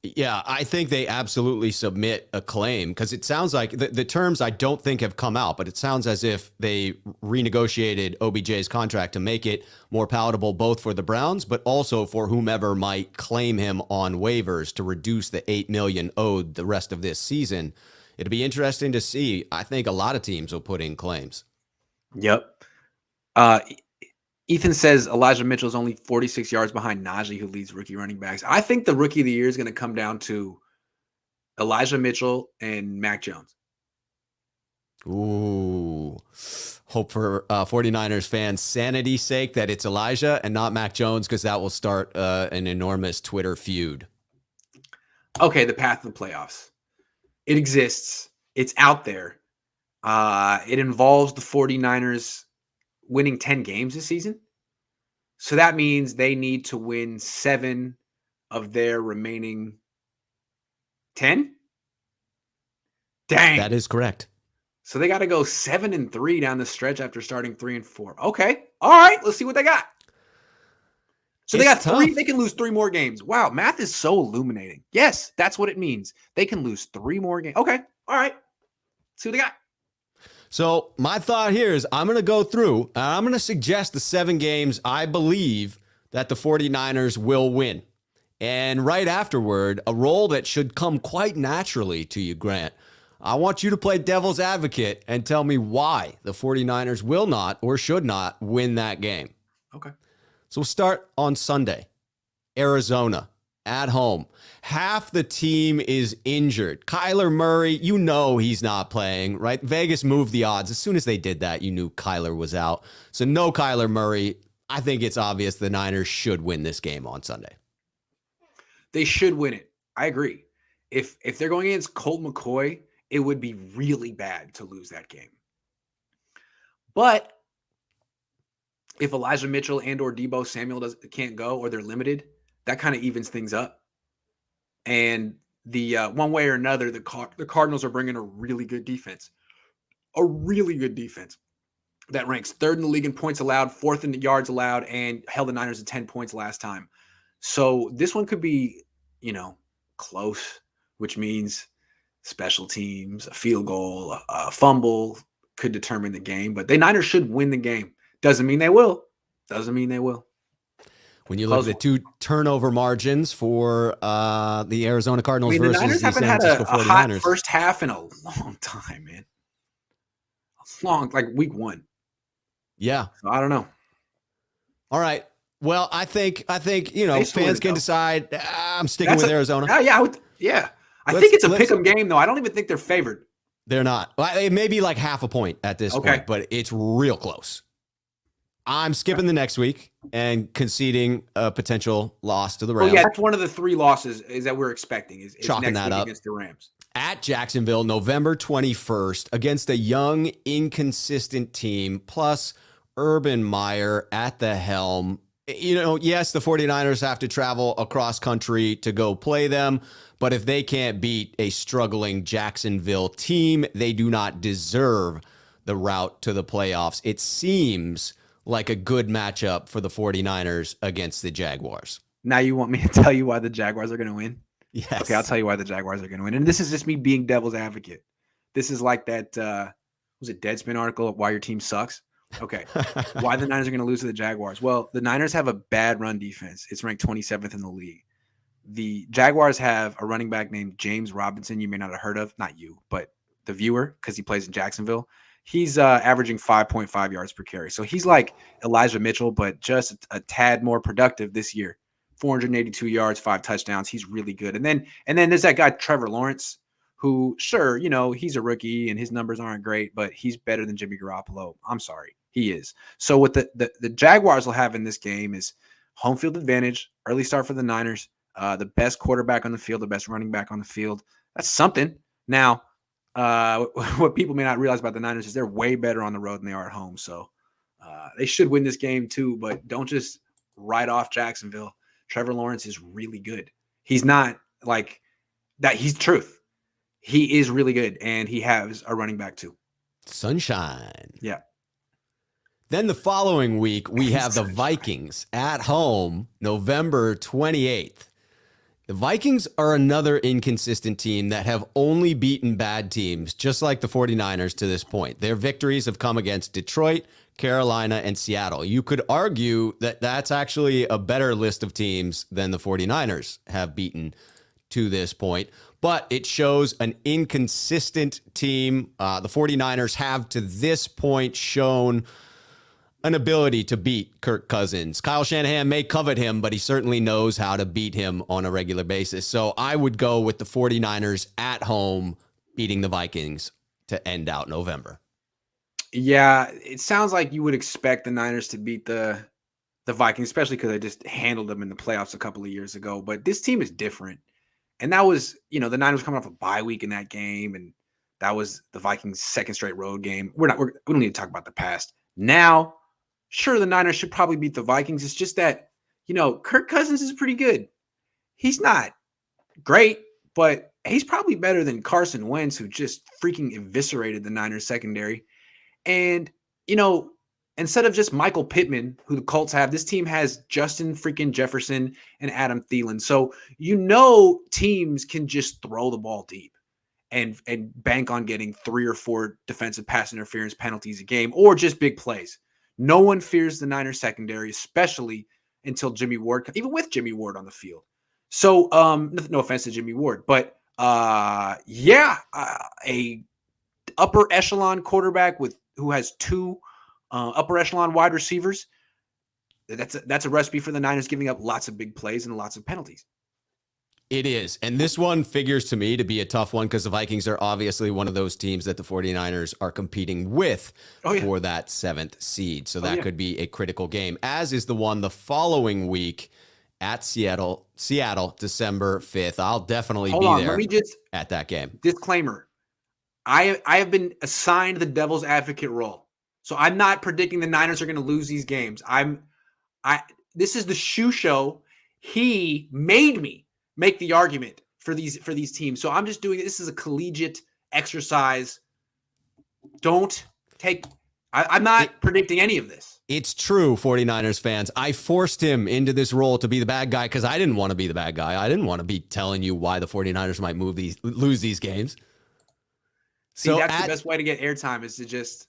Yeah, I think they absolutely submit a claim because it sounds like the terms I don't think have come out, but it sounds as if they renegotiated OBJ's contract to make it more palatable both for the Browns, but also for whomever might claim him on waivers to reduce the $8 million owed the rest of this season. It'll be interesting to see. I think a lot of teams will put in claims. Yep. Ethan says Elijah Mitchell is only 46 yards behind Najee, who leads rookie running backs. I think the rookie of the year is going to come down to Elijah Mitchell and Mac Jones. Ooh. Hope for 49ers fans' sanity's sake that it's Elijah and not Mac Jones, because that will start an enormous Twitter feud. Okay, the path to the playoffs. It exists. It's out there. It involves the 49ers winning 10 games this season. So that means they need to win 7 of their remaining 10. Dang. That is correct. So they got to go 7-3 down the stretch after starting 3-4. Okay. All right. Let's see what they got. So they got 3. They can lose 3 more games. Wow. Math is so illuminating. Yes, that's what it means. They can lose 3 more games. Okay. All right. See what they got. So my thought here is I'm going to go through and I'm going to suggest the 7 games I believe that the 49ers will win. And right afterward, a role that should come quite naturally to you, Grant. I want you to play devil's advocate and tell me why the 49ers will not or should not win that game. Okay. So we'll start on Sunday. Arizona at home. Half the team is injured. Kyler Murray, you know he's not playing, right? Vegas moved the odds. As soon as they did that, you knew Kyler was out. So no Kyler Murray. I think it's obvious the Niners should win this game on Sunday. They should win it. I agree. If they're going against Colt McCoy, it would be really bad to lose that game. But if Elijah Mitchell and or Deebo Samuel can't go or they're limited, that kind of evens things up. And the one way or another, the Cardinals are bringing a really good defense. A really good defense that ranks 3rd in the league in points allowed, 4th in the yards allowed, and held the Niners to 10 points last time. So this one could be, close, which means special teams, a field goal, a fumble could determine the game. But the Niners should win the game. Doesn't mean they will. Doesn't mean they will. When you look at the 2 turnover margins for the Arizona Cardinals versus the Niners haven't San Francisco 49ers. A hot first half in a long time, man. Like week 1. Yeah. So I don't know. All right. Well, I think fans can decide. I'm sticking with Arizona. Yeah. I think it's a pick'em game, though. I don't even think they're favored. They're not. It may be like half a point at this point, but it's real close. I'm skipping the next week and conceding a potential loss to the Well, Rams. yeah, that's one of the 3 losses is that we're expecting is Chalking next that week up. against the Rams. At Jacksonville, November 21st, against a young, inconsistent team, plus Urban Meyer at the helm. Yes, the 49ers have to travel across country to go play them, but if they can't beat a struggling Jacksonville team, they do not deserve the route to the playoffs. It seems like a good matchup for the 49ers against the Jaguars. Now you want me to tell you why the Jaguars are going to win? Yes. Okay, I'll tell you why the Jaguars are going to win. And this is just me being devil's advocate. This is like that, was it Deadspin article of why your team sucks? Okay. Why the Niners are going to lose to the Jaguars? Well, the Niners have a bad run defense. It's ranked 27th in the league. The Jaguars have a running back named James Robinson. You may not have heard of, not you, but the viewer, because he plays in Jacksonville. He's averaging 5.5 yards per carry. So he's like Elijah Mitchell, but just a tad more productive this year. 482 yards, 5 touchdowns. He's really good. And then there's that guy Trevor Lawrence, who, sure, he's a rookie and his numbers aren't great, but he's better than Jimmy Garoppolo. I'm sorry, he is. So what the Jaguars will have in this game is home field advantage, early start for the Niners, the best quarterback on the field, the best running back on the field. That's something. Now, what people may not realize about the Niners is they're way better on the road than they are at home. So they should win this game too, but don't just write off Jacksonville. Trevor Lawrence is really good. He's not like that. He's truth. He is really good, and he has a running back too. Sunshine. Yeah. Then the following week, we have the Vikings at home, November 28th. The Vikings are another inconsistent team that have only beaten bad teams, just like the 49ers to this point. Their victories have come against Detroit, Carolina, and Seattle. You could argue that that's actually a better list of teams than the 49ers have beaten to this point, but it shows an inconsistent team. The 49ers have to this point shown an ability to beat Kirk Cousins. Kyle Shanahan may covet him, but he certainly knows how to beat him on a regular basis. So I would go with the 49ers at home beating the Vikings to end out November. Yeah, it sounds like you would expect the Niners to beat the Vikings, especially because they just handled them in the playoffs a couple of years ago. But this team is different. And that was, the Niners coming off a bye week in that game, and that was the Vikings' second straight road game. We don't need to talk about the past. Now, sure, the Niners should probably beat the Vikings. It's just that, Kirk Cousins is pretty good. He's not great, but he's probably better than Carson Wentz, who just freaking eviscerated the Niners secondary. And, instead of just Michael Pittman, who the Colts have, this team has Justin freaking Jefferson and Adam Thielen. So, teams can just throw the ball deep and bank on getting 3 or 4 defensive pass interference penalties a game or just big plays. No one fears the Niners secondary, especially until Jimmy Ward, even with Jimmy Ward on the field. So, no offense to Jimmy Ward, but a upper echelon quarterback who has 2 upper echelon wide receivers. That's a recipe for the Niners giving up lots of big plays and lots of penalties. It is. And this one figures to me to be a tough one because the Vikings are obviously one of those teams that the 49ers are competing with for that 7th seed. So that could be a critical game, as is the one the following week at Seattle, December 5th. I'll definitely be there at that game. Disclaimer. I have been assigned the devil's advocate role. So I'm not predicting the Niners are going to lose these games. This is the Schuh show. He made me make the argument for these teams. So I'm just doing it. This is a collegiate exercise. I'm not predicting any of this. It's true, 49ers fans. I forced him into this role to be the bad guy because I didn't want to be the bad guy. I didn't want to be telling you why the 49ers might lose these games. See, that's the best way to get airtime is to just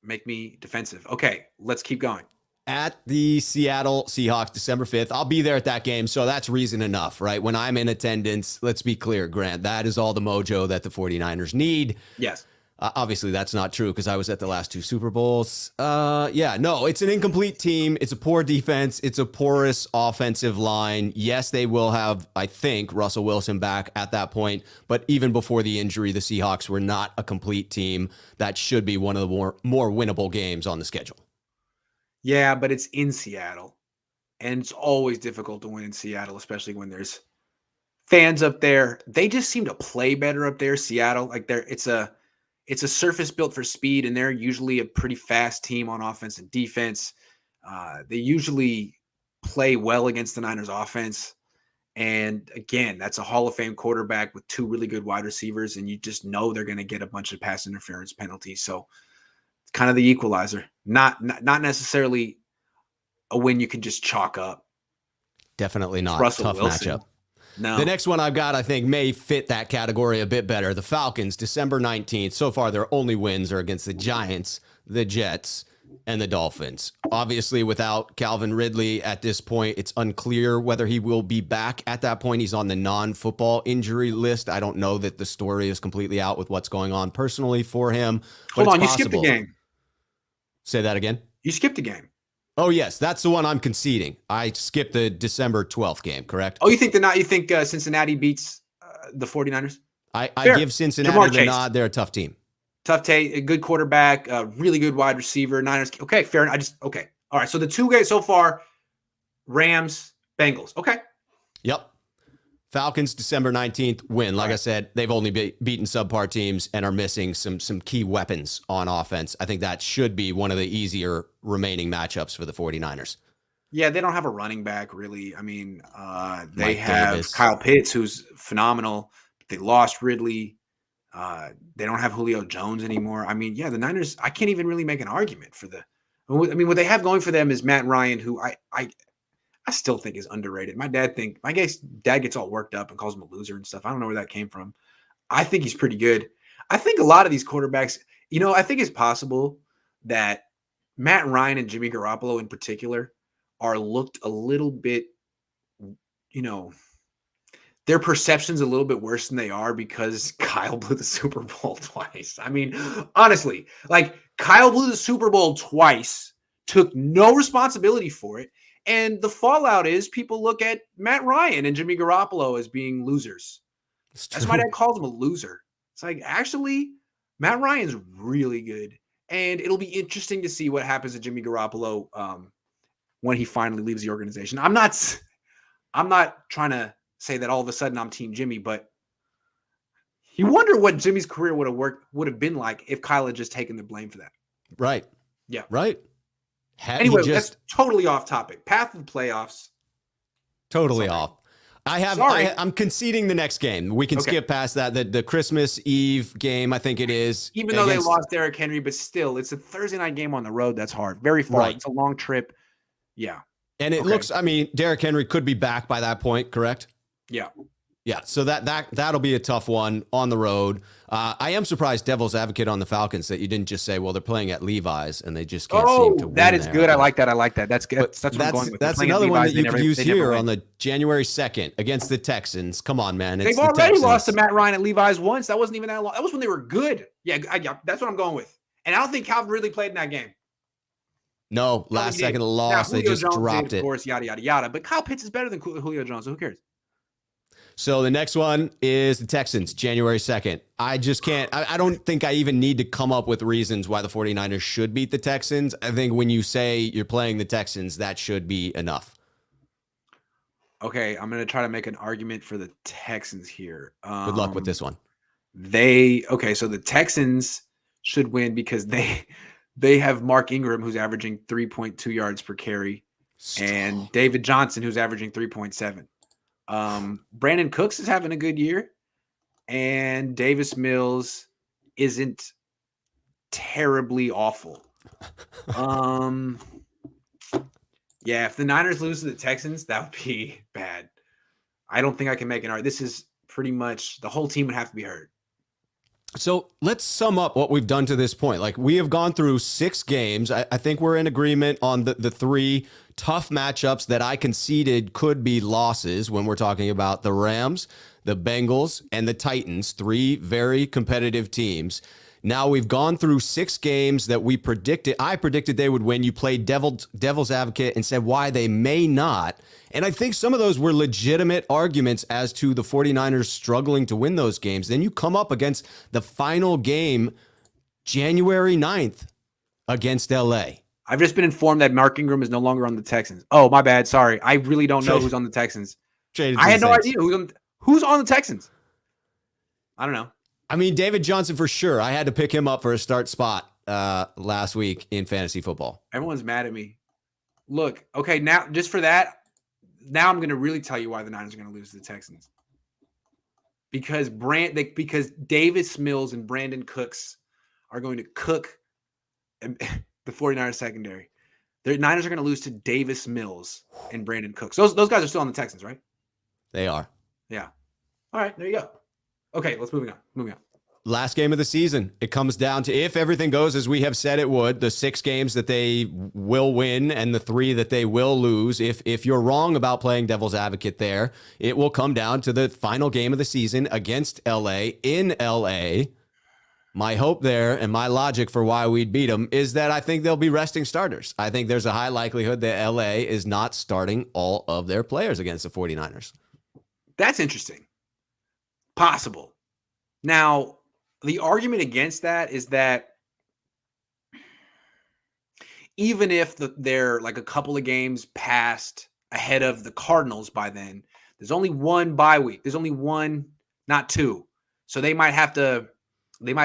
make me defensive. Okay, let's keep going. At the Seattle Seahawks, December 5th. I'll be there at that game, so that's reason enough, right? When I'm in attendance, let's be clear, Grant, that is all the mojo that the 49ers need. Yes. Obviously, that's not true because I was at the last two Super Bowls. Yeah, no, it's an incomplete team. It's a poor defense. It's a porous offensive line. Yes, they will have, I think, Russell Wilson back at that point. But even before the injury, the Seahawks were not a complete team. That should be one of the more winnable games on the schedule. Yeah, but it's in Seattle. And it's always difficult to win in Seattle, especially when there's fans up there. They just seem to play better up there, Seattle. Like it's a surface built for speed, and they're usually a pretty fast team on offense and defense. They usually play well against the Niners offense. And again, that's a Hall of Fame quarterback with two really good wide receivers, and you just know they're going to get a bunch of pass interference penalties. So it's kind of the equalizer, not necessarily a win you can just chalk up. Definitely not. Russell Tough Wilson. matchup. No. The next one I've got, I think, may fit that category a bit better. The Falcons, December 19th. So far, their only wins are against the Giants, the Jets, and the Dolphins. Obviously, without Calvin Ridley at this point, it's unclear whether he will be back at that point. He's on the non-football injury list. I don't know that the story is completely out with what's going on personally for him. Hold on, you skipped a game. Say that again? You skipped a game. Oh, yes, that's the one I'm conceding. I skipped the December 12th game, correct? Oh, you think Cincinnati beats the 49ers? I give Cincinnati the nod. They're a tough team. Tough take, a good quarterback, a really good wide receiver. Niners. Okay, fair enough. Okay. All right. So the two games so far, Rams, Bengals. Okay. Yep. Falcons, December 19th, win. Like I said, they've only beaten subpar teams and are missing some key weapons on offense. I think that should be one of the easier remaining matchups for the 49ers. Yeah, they don't have a running back, really. I mean, they have Kyle Pitts, who's phenomenal. They lost Ridley. They don't have Julio Jones anymore. I mean, yeah, the Niners, I can't even really make an argument for I mean, what they have going for them is Matt Ryan, who I still think is underrated. My dad gets all worked up and calls him a loser and stuff. I don't know where that came from. I think he's pretty good. I think a lot of these quarterbacks, I think it's possible that Matt Ryan and Jimmy Garoppolo in particular are looked a little bit, their perception's a little bit worse than they are because Kyle blew the Super Bowl twice. I mean, honestly, like Kyle blew the Super Bowl twice, took no responsibility for it. And the fallout is people look at Matt Ryan and Jimmy Garoppolo as being losers. That's why my dad calls him a loser. It's like, actually, Matt Ryan's really good. And it'll be interesting to see what happens to Jimmy Garoppolo when he finally leaves the organization. I'm not trying to say that all of a sudden I'm Team Jimmy, but you wonder what Jimmy's career would have been like if Kyle had just taken the blame for that. Right. Yeah. Right. Anyway, that's totally off topic. Path of the playoffs. Totally off. I'm conceding the next game. We can skip past that. The Christmas Eve game, I think it is. Even though they lost Derrick Henry, but still, it's a Thursday night game on the road. That's hard. Very far. Right. It's a long trip. Yeah. And it looks, Derrick Henry could be back by that point, correct? Yeah. Yeah, so that'll be a tough one on the road. I am surprised, devil's advocate on the Falcons, that you didn't just say, well, they're playing at Levi's and they just can't seem to win. That is good. I like that. That's good. That's what I'm going with. That's another one that you could use here on the January 2nd against the Texans. Come on, man. They've already lost to Matt Ryan at Levi's once. That wasn't even that long. That was when they were good. Yeah, that's what I'm going with. And I don't think Calvin really played in that game. No, last second loss. They just dropped it. Of course, yada, yada, yada. But Kyle Pitts is better than Julio Jones, so who cares? So the next one is the Texans, January 2nd. I just can't. I don't think I even need to come up with reasons why the 49ers should beat the Texans. I think when you say you're playing the Texans, that should be enough. Okay, I'm going to try to make an argument for the Texans here. Good luck with this one. So the Texans should win because they have Mark Ingram, who's averaging 3.2 yards per carry, and David Johnson, who's averaging 3.7. Brandon Cooks is having a good year, and Davis Mills isn't terribly awful. Yeah, if the Niners lose to the Texans, that would be bad. I don't think I can make an argument. This is pretty much the whole team would have to be hurt. So let's sum up what we've done to this point. Like, we have gone through 6 games. I think we're in agreement on the 3 tough matchups that I conceded could be losses when we're talking about the Rams, the Bengals, and the Titans, 3 very competitive teams. Now we've gone through 6 games that I predicted they would win. You played devil's advocate and said why they may not. And I think some of those were legitimate arguments as to the 49ers struggling to win those games. Then you come up against the final game, January 9th, against LA. I've just been informed that Mark Ingram is no longer on the Texans. Oh, my bad. Sorry. I really don't know who's on the Texans. I had no idea who's on the Texans. I don't know. I mean, David Johnson for sure. I had to pick him up for a start spot last week in fantasy football. Everyone's mad at me. Look, okay, now just for that, now I'm going to really tell you why the Niners are going to lose to the Texans. Because Davis Mills and Brandon Cooks are going to cook the 49ers secondary. The Niners are going to lose to Davis Mills and Brandon Cooks. Those guys are still on the Texans, right? They are. Yeah. All right, there you go. Okay, let's moving on. Last game of the season. It comes down to, if everything goes as we have said it would, the 6 games that they will win and the 3 that they will lose. If you're wrong about playing devil's advocate there, it will come down to the final game of the season against LA in LA. My hope there and my logic for why we'd beat them is that I think they'll be resting starters. I think there's a high likelihood that LA is not starting all of their players against the 49ers. That's interesting. Possible. Now, the argument against that is that even if they're like a couple of games past ahead of the Cardinals by then, there's only one bye week. There's only one, not 2. So they might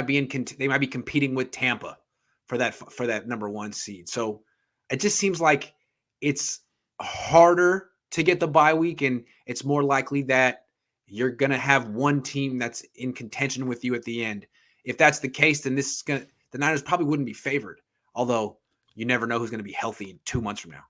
be competing with Tampa for that number 1 seed. So it just seems like it's harder to get the bye week, and it's more likely that you're going to have one team that's in contention with you at the end. If that's the case, then the Niners probably wouldn't be favored. Although you never know who's going to be healthy 2 months from now.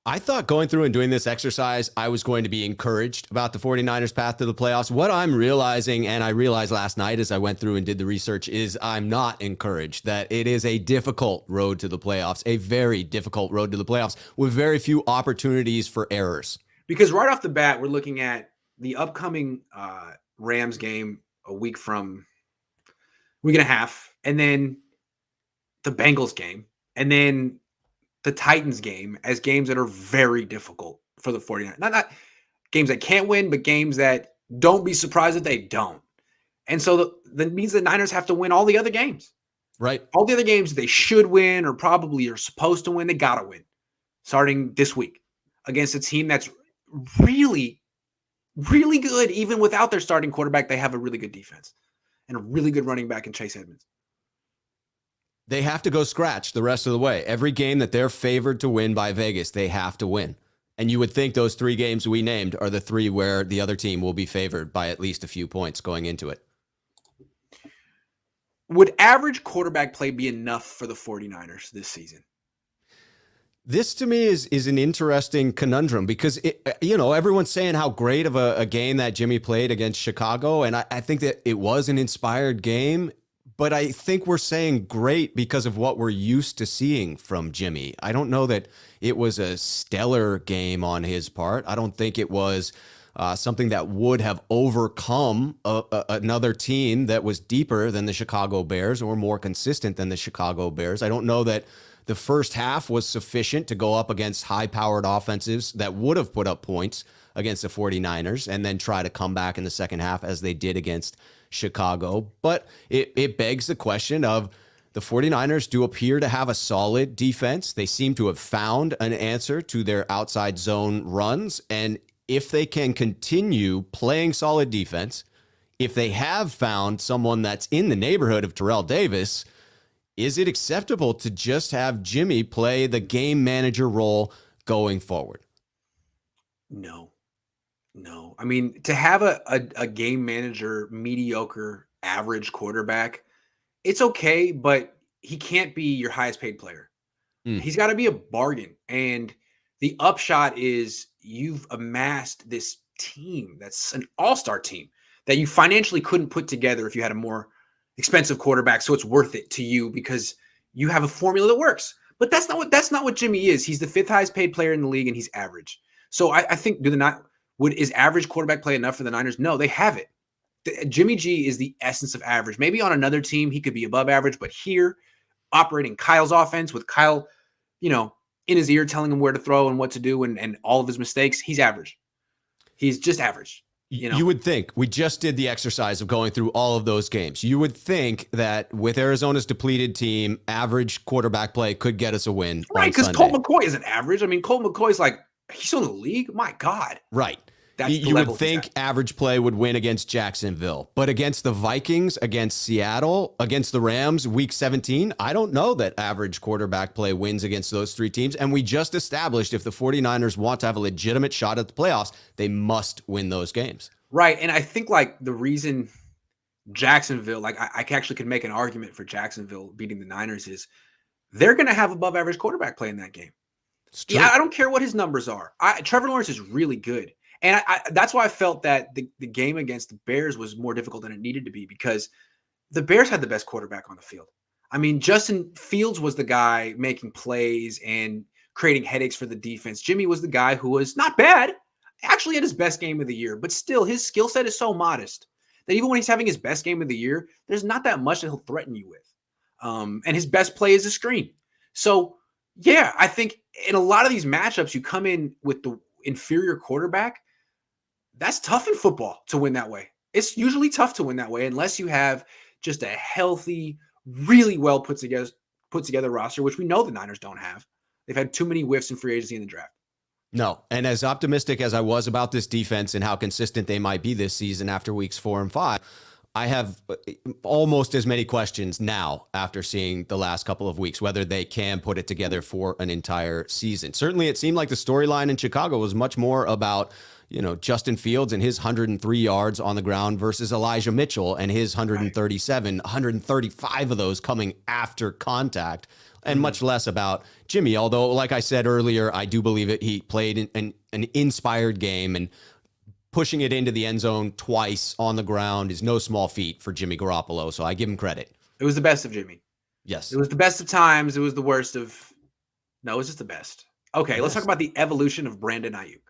I thought going through and doing this exercise, I was going to be encouraged about the 49ers path to the playoffs. What I'm realizing, and I realized last night as I went through and did the research, is I'm not encouraged. That it is a difficult road to the playoffs, a very difficult road to the playoffs with very few opportunities for errors. Because right off the bat, we're looking at the upcoming Rams game a week and a half, and then the Bengals game, and then the Titans game as games that are very difficult for the 49ers. Not games that can't win, but games that don't be surprised if they don't. And so that means the Niners have to win all the other games. Right. All the other games they should win or probably are supposed to win, they got to win starting this week against a team that's really, really good. Even without their starting quarterback, they have a really good defense and a really good running back in Chase Edmonds. They have to go scratch the rest of the way. Every game that they're favored to win by Vegas, they have to win. And you would think those 3 games we named are the 3 where the other team will be favored by at least a few points going into it. Would average quarterback play be enough for the 49ers this season? This to me is an interesting conundrum because everyone's saying how great of a game that Jimmy played against Chicago. And I think that it was an inspired game. But I think we're saying great because of what we're used to seeing from Jimmy. I don't know that it was a stellar game on his part. I don't think it was something that would have overcome another team that was deeper than the Chicago Bears or more consistent than the Chicago Bears. I don't know that the first half was sufficient to go up against high-powered offensives that would have put up points against the 49ers and then try to come back in the second half as they did against Chicago. But it begs the question of the 49ers do appear to have a solid defense. They seem to have found an answer to their outside zone runs. And if they can continue playing solid defense, if they have found someone that's in the neighborhood of Terrell Davis, is it acceptable to just have Jimmy play the game manager role going forward? No. I mean, to have a game manager, mediocre, average quarterback, it's okay, but he can't be your highest paid player. He's got to be a bargain. And the upshot is you've amassed this team that's an all-star team that you financially couldn't put together if you had a more expensive quarterback. So it's worth it to you because you have a formula that works. But that's not what Jimmy is. He's the 5th highest paid player in the league, and he's average. So I think is average quarterback play enough for the Niners? No, they have it. Jimmy G is the essence of average. Maybe on another team he could be above average, but here, operating Kyle's offense with Kyle, in his ear telling him where to throw and what to do and all of his mistakes, he's average. He's just average. You would think, we just did the exercise of going through all of those games. You would think that with Arizona's depleted team, average quarterback play could get us a win. Right, because Colt McCoy isn't average. I mean, Colt McCoy's like, he's in the league. My God. Right. That's you would think average play would win against Jacksonville, but against the Vikings, against Seattle, against the Rams, week 17, I don't know that average quarterback play wins against those three teams. And we just established if the 49ers want to have a legitimate shot at the playoffs, they must win those games. Right. And I think like the reason Jacksonville, like I actually could make an argument for Jacksonville beating the Niners is they're going to have above average quarterback play in that game. Yeah, I don't care what his numbers are. Trevor Lawrence is really good. And that's why I felt that the game against the Bears was more difficult than it needed to be because the Bears had the best quarterback on the field. I mean, Justin Fields was the guy making plays and creating headaches for the defense. Jimmy was the guy who was not bad, actually had his best game of the year, but still his skill set is so modest that even when he's having his best game of the year, there's not that much that he'll threaten you with. And his best play is a screen. So, yeah, I think in a lot of these matchups, you come in with the inferior quarterback. That's tough in football to win that way. It's usually tough to win that way unless you have just a healthy, really well put together roster, which we know the Niners don't have. They've had too many whiffs in free agency in the draft. No. And as optimistic as I was about this defense and how consistent they might be this season after weeks 4 and 5, I have almost as many questions now after seeing the last couple of weeks, whether they can put it together for an entire season. Certainly, it seemed like the storyline in Chicago was much more about, Justin Fields and his 103 yards on the ground versus Elijah Mitchell and his 137, 135 of those coming after contact, and much less about Jimmy. Although, like I said earlier, I do believe that he played an inspired game, and pushing it into the end zone twice on the ground is no small feat for Jimmy Garoppolo. So I give him credit. It was the best of Jimmy. Yes. It was the best of times. It was the worst of. No, it was just the best. Okay, let's talk about the evolution of Brandon Aiyuk.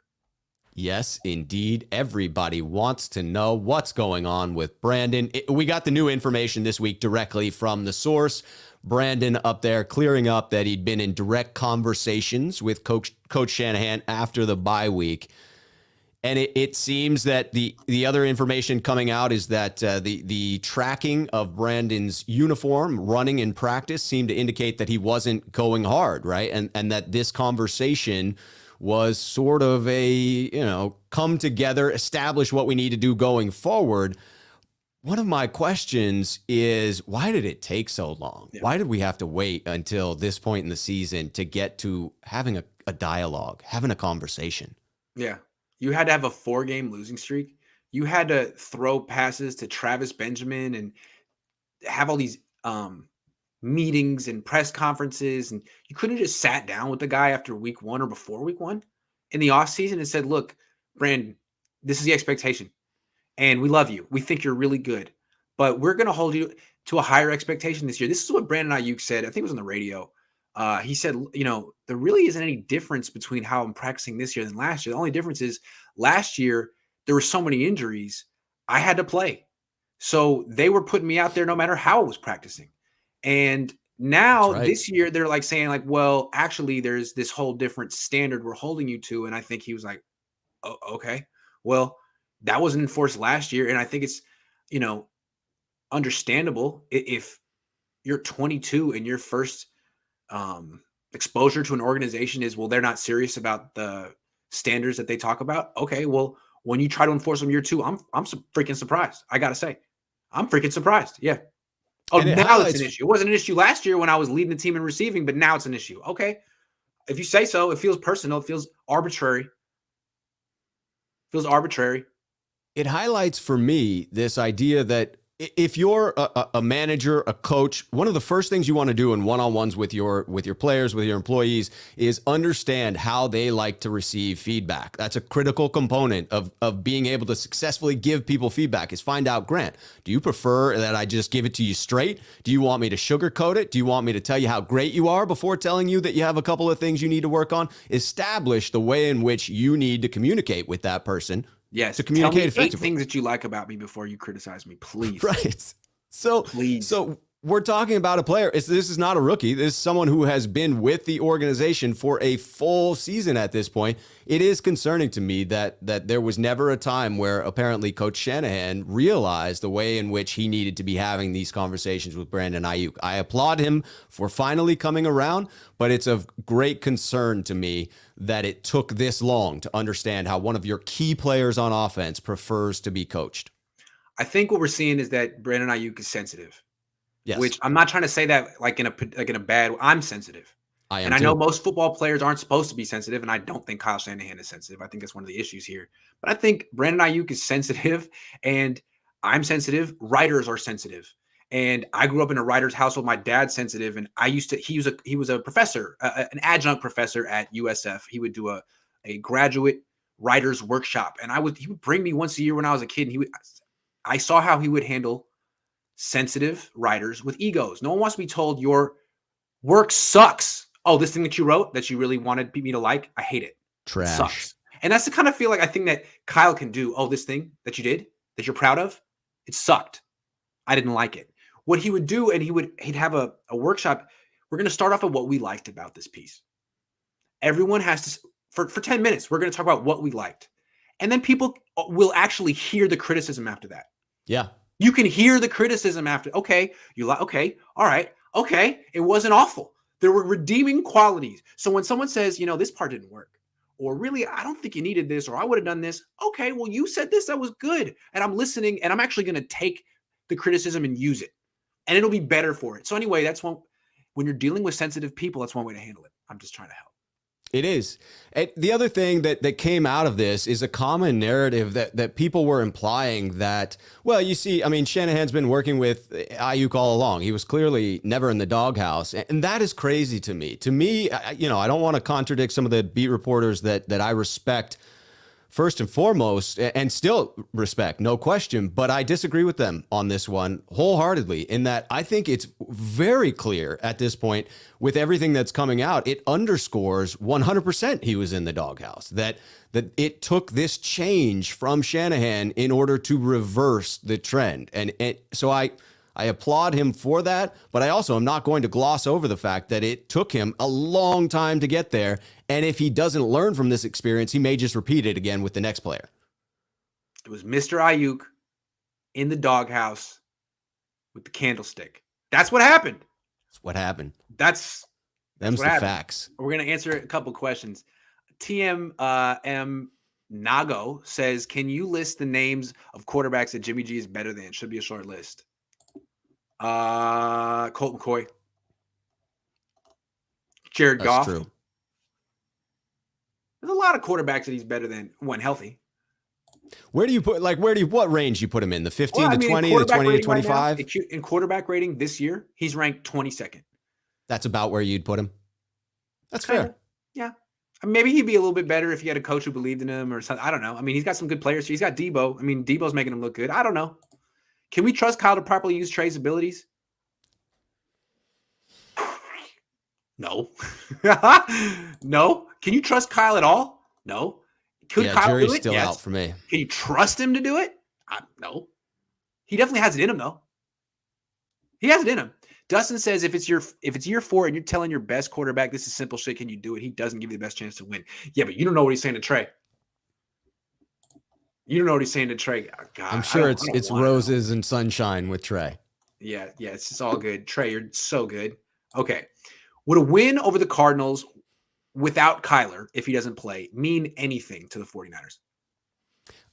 Yes, indeed. Everybody wants to know what's going on with Brandon. We got the new information this week directly from the source. Brandon up there clearing up that he'd been in direct conversations with Coach Shanahan after the bye week. And it seems that the other information coming out is that the tracking of Brandon's uniform running in practice seemed to indicate that he wasn't going hard, right? And that this conversation was sort of a, come together, establish what we need to do going forward. One of my questions is, why did it take so long? Yeah. Why did we have to wait until this point in the season to get to having a dialogue, having a conversation? Yeah. You had to have a 4-game losing streak. You had to throw passes to Travis Benjamin and have all these meetings and press conferences. And you couldn't have just sat down with the guy after week 1 or before week 1 in the offseason and said, look, Brandon, this is the expectation. And we love you. We think you're really good. But we're going to hold you to a higher expectation this year. This is what Brandon Aiyuk said. I think it was on the radio. He said, there really isn't any difference between how I'm practicing this year than last year. The only difference is last year, there were so many injuries, I had to play. So they were putting me out there no matter how I was practicing. And now this year, they're like saying like, well, actually, there's this whole different standard we're holding you to. And I think he was like, oh, okay, well, that wasn't enforced last year. And I think it's, understandable if you're 22 and your first exposure to an organization is, well, they're not serious about the standards that they talk about. Okay, well, when you try to enforce them year 2, I'm freaking surprised. I gotta say, I'm freaking surprised. Yeah. Oh, now it's an issue. It wasn't an issue last year when I was leading the team in receiving, but now it's an issue. Okay, if you say so, it feels personal. It feels arbitrary. It highlights for me this idea that if you're a manager, a coach, one of the first things you want to do in one-on-ones with your players, with your employees, is understand how they like to receive feedback. That's a critical component of being able to successfully give people feedback, is find out, Grant, do you prefer that I just give it to you straight? Do you want me to sugarcoat it? Do you want me to tell you how great you are before telling you that you have a couple of things you need to work on? Establish the way in which you need to communicate with that person Yes. to Tell communicate me 8 effectively. things that you like about me before you criticize me, please. Right. So, Please. so we're talking about a player. This is not a rookie. This is someone who has been with the organization for a full season at this point. It is concerning to me that there was never a time where apparently Coach Shanahan realized the way in which he needed to be having these conversations with Brandon Aiyuk. I applaud him for finally coming around, but it's of great concern to me that it took this long to understand how one of your key players on offense prefers to be coached. I think what we're seeing is that Brandon Aiyuk is sensitive, Yes, which I'm not trying to say that like in a bad. I'm sensitive, I and am I know too. most football players aren't supposed to be sensitive, and I don't think Kyle Shanahan is sensitive. I think that's one of the issues here. But I think Brandon Aiyuk is sensitive, and I'm sensitive. Writers are sensitive, and I grew up in a writer's household. My dad's sensitive, and I used to. He was a professor, an adjunct professor at USF. He would do a graduate writers workshop, and he would bring me once a year when I was a kid, and I saw how he would handle sensitive writers with egos. No one wants to be told your work sucks. Oh, this thing that you wrote that you really wanted me to like, I hate it. It Trash. sucks. And that's the kind of feel like I think that Kyle can do. Oh, this thing that you did that you're proud of, it sucked. I didn't like it. What he would do, and he'd have a workshop. We're going to start off at what we liked about this piece. Everyone has to for 10 minutes, we're going to talk about what we liked. And then people will actually hear the criticism after that. Yeah. You can hear the criticism after. Okay, you like. Okay, all right. Okay, it wasn't awful. There were redeeming qualities. So when someone says, this part didn't work, or really, I don't think you needed this, or I would have done this. Okay, well, you said this, that was good, and I'm listening, and I'm actually going to take the criticism and use it, and it'll be better for it. So anyway, that's one. When you're dealing with sensitive people, that's one way to handle it. I'm just trying to help. It is. And the other thing that came out of this is a common narrative that people were implying that, well, you see, I mean, Shanahan's been working with Aiyuk all along. He was clearly never in the doghouse. And that is crazy to me. To me, I don't want to contradict some of the beat reporters that I respect first and foremost, and still respect, no question, but I disagree with them on this one wholeheartedly in that I think it's very clear at this point with everything that's coming out. It underscores 100% he was in the doghouse, that it took this change from Shanahan in order to reverse the trend. And so I applaud him for that, but I also am not going to gloss over the fact that it took him a long time to get there. And if he doesn't learn from this experience, he may just repeat it again with the next player. It was Mr. Aiyuk in the doghouse with the candlestick. That's what happened. That's what happened. That's Them's what the happened. facts. We're going to answer a couple questions. TM M Nago says, can you list the names of quarterbacks that Jimmy G is better than? Should be a short list. Colt McCoy, Jared That's Goff. true. There's a lot of quarterbacks that he's better than when healthy. What range you put him in? The 15 to 20, the 20 to 25? Right now, in quarterback rating this year, he's ranked 22nd. That's about where you'd put him. That's fair. Yeah. Maybe he'd be a little bit better if he had a coach who believed in him or something. I don't know. I mean, he's got some good players. He's got Debo. I mean, Debo's making him look good. I don't know. Can we trust Kyle to properly use Trey's abilities? No. No. Can you trust Kyle at all? No. Could Kyle jury's do it? Still Yes. out for me. Can you trust him to do it? No. He definitely has it in him, though. He has it in him. Dustin says if it's year 4 and you're telling your best quarterback this is simple shit, can you do it? He doesn't give you the best chance to win. Yeah, but you don't know what he's saying to Trey. You don't know what he's saying to Trey. God, I'm sure it's roses and sunshine with Trey. Yeah, it's just all good. Trey, you're so good. Okay. Would a win over the Cardinals without Kyler, if he doesn't play, mean anything to the 49ers?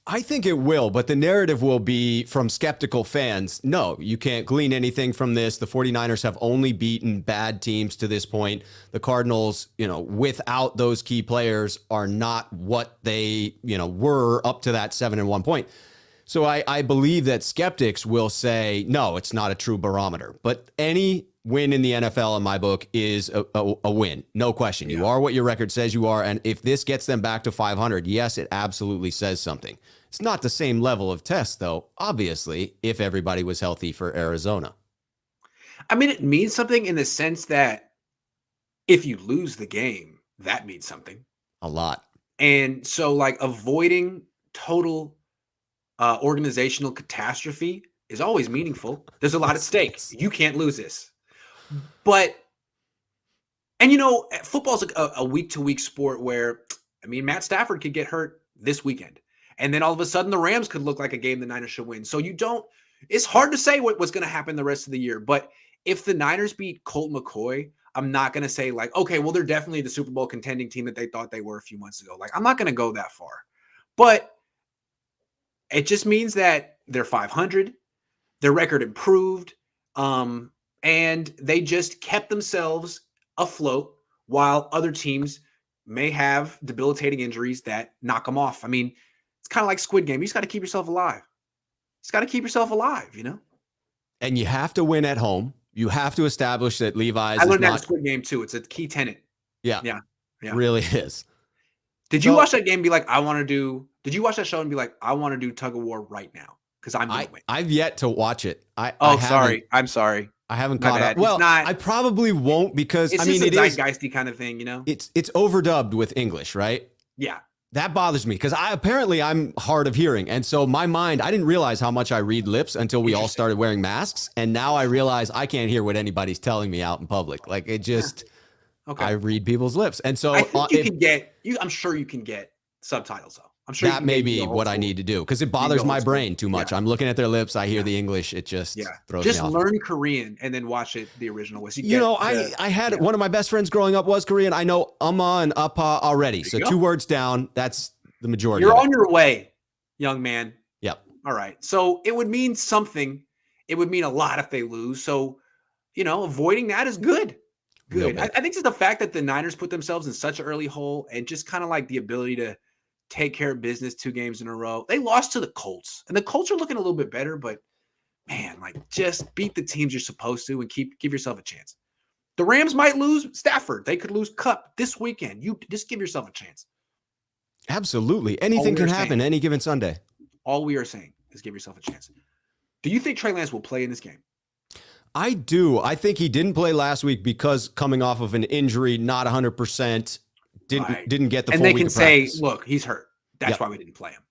I think it will, but the narrative will be from skeptical fans. No, you can't glean anything from this. The 49ers have only beaten bad teams to this point. The Cardinals, without those key players are not what they, were up to that 7-1 point. So I believe that skeptics will say, no, it's not a true barometer. But any win in the NFL, in my book, is a win. No question. You are what your record says you are. And if this gets them back to 500, yes, it absolutely says something. It's not the same level of test, though, obviously, if everybody was healthy for Arizona. I mean, it means something in the sense that if you lose the game, that means something. A lot. And so, avoiding total organizational catastrophe is always meaningful. There's a lot at stake. You can't lose this. But, and football's a week-to-week sport where, Matt Stafford could get hurt this weekend. And then all of a sudden the Rams could look like a game the Niners should win. So it's hard to say what's going to happen the rest of the year. But if the Niners beat Colt McCoy, I'm not going to say like, okay, well, they're definitely the Super Bowl contending team that they thought they were a few months ago. Like, I'm not going to go that far. But it just means that they're 500, their record improved, and they just kept themselves afloat while other teams may have debilitating injuries that knock them off. It's kind of like Squid Game. You just got to keep yourself alive. And you have to win at home. You have to establish that Levi's I learned is that not in Squid Game too. It's a key tenet. Yeah. Yeah. Really is. Did you watch that game and be like, did you watch that show and be like, I want to do tug of war right now? Because I'm going to win. I've yet to watch it. Sorry. I'm sorry. I haven't caught up. Well, I probably won't because it's it is a zeitgeisty kind of thing, It's overdubbed with English, right? Yeah. That bothers me because I'm hard of hearing. And so my mind, I didn't realize how much I read lips until we all started wearing masks. And now I realize I can't hear what anybody's telling me out in public. Like it just, I read people's lips. And so I think I'm sure you can get subtitles though. I'm sure that may be what I need to do because it bothers my brain too much. I'm looking at their lips. I hear the English. It just throws me off. Just learn Korean and then watch it the original way. I had one of my best friends growing up was Korean. I know Amma and Appa already. So 2 words down. That's the majority. You're on your way, young man. Yep. All right. So it would mean something. It would mean a lot if they lose. So, avoiding that is good. Good. I think just the fact that the Niners put themselves in such an early hole and just kind of like the ability to take care of business 2 games in a row. They lost to the Colts, and the Colts are looking a little bit better, but man, like just beat the teams you're supposed to and give yourself a chance. The Rams might lose Stafford. They could lose Cup this weekend. You just give yourself a chance. Absolutely. Anything can happen any given Sunday. All we are saying is give yourself a chance. Do you think Trey Lance will play in this game? I do. I think he didn't play last week because coming off of an injury, not 100%. Didn't get the full week of practice. And they can say, look, he's hurt. That's why we didn't play him.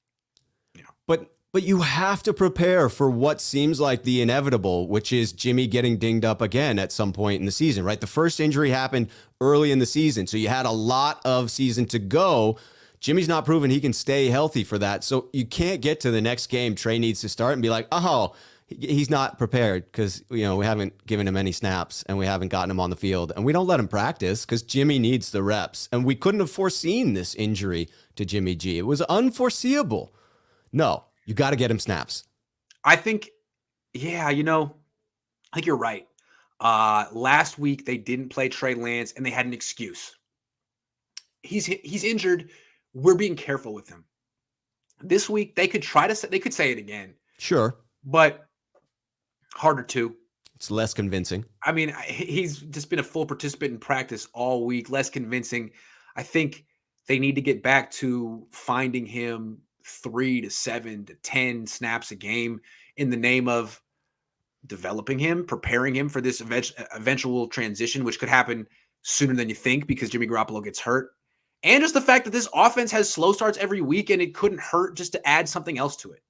But you have to prepare for what seems like the inevitable, which is Jimmy getting dinged up again at some point in the season, right? The first injury happened early in the season, so you had a lot of season to go. Jimmy's not proven he can stay healthy for that, so you can't get to the next game. Trey needs to start and be like, he's not prepared because, we haven't given him any snaps and we haven't gotten him on the field and we don't let him practice because Jimmy needs the reps. And we couldn't have foreseen this injury to Jimmy G. It was unforeseeable. No, you got to get him snaps. I think, I think you're right. Last week they didn't play Trey Lance and they had an excuse. He's injured. We're being careful with him. This week they could say it again. Sure. But harder to. It's less convincing. He's just been a full participant in practice all week, less convincing. I think they need to get back to finding him 3 to 7 to 10 snaps a game in the name of developing him, preparing him for this eventual transition, which could happen sooner than you think because Jimmy Garoppolo gets hurt. And just the fact that this offense has slow starts every week and it couldn't hurt just to add something else to it.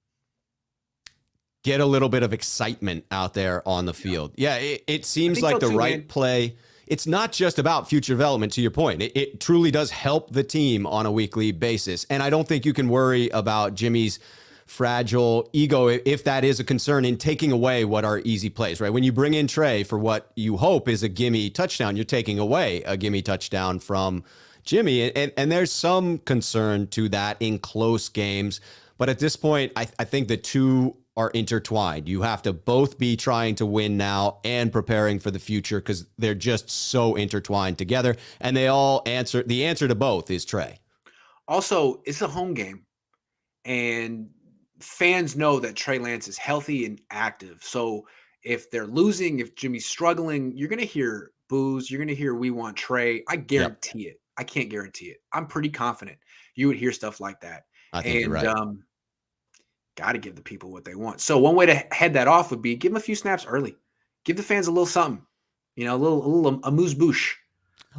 Get a little bit of excitement out there on the field. Yeah, it seems like the right play. It's not just about future development, to your point. It truly does help the team on a weekly basis. And I don't think you can worry about Jimmy's fragile ego if that is a concern in taking away what are easy plays, right? When you bring in Trey for what you hope is a gimme touchdown, you're taking away a gimme touchdown from Jimmy. And there's some concern to that in close games. But at this point, I think the two are intertwined. You have to both be trying to win now and preparing for the future because they're just so intertwined together. And the answer to both is Trey. Also, it's a home game. And fans know that Trey Lance is healthy and active. So if they're losing, if Jimmy's struggling, you're going to hear boos. You're going to hear, we want Trey. I guarantee it. I can't guarantee it. I'm pretty confident you would hear stuff like that. I think you're right. Got to give the people what they want. So one way to head that off would be give them a few snaps early. Give the fans a little something, a little amuse-bouche.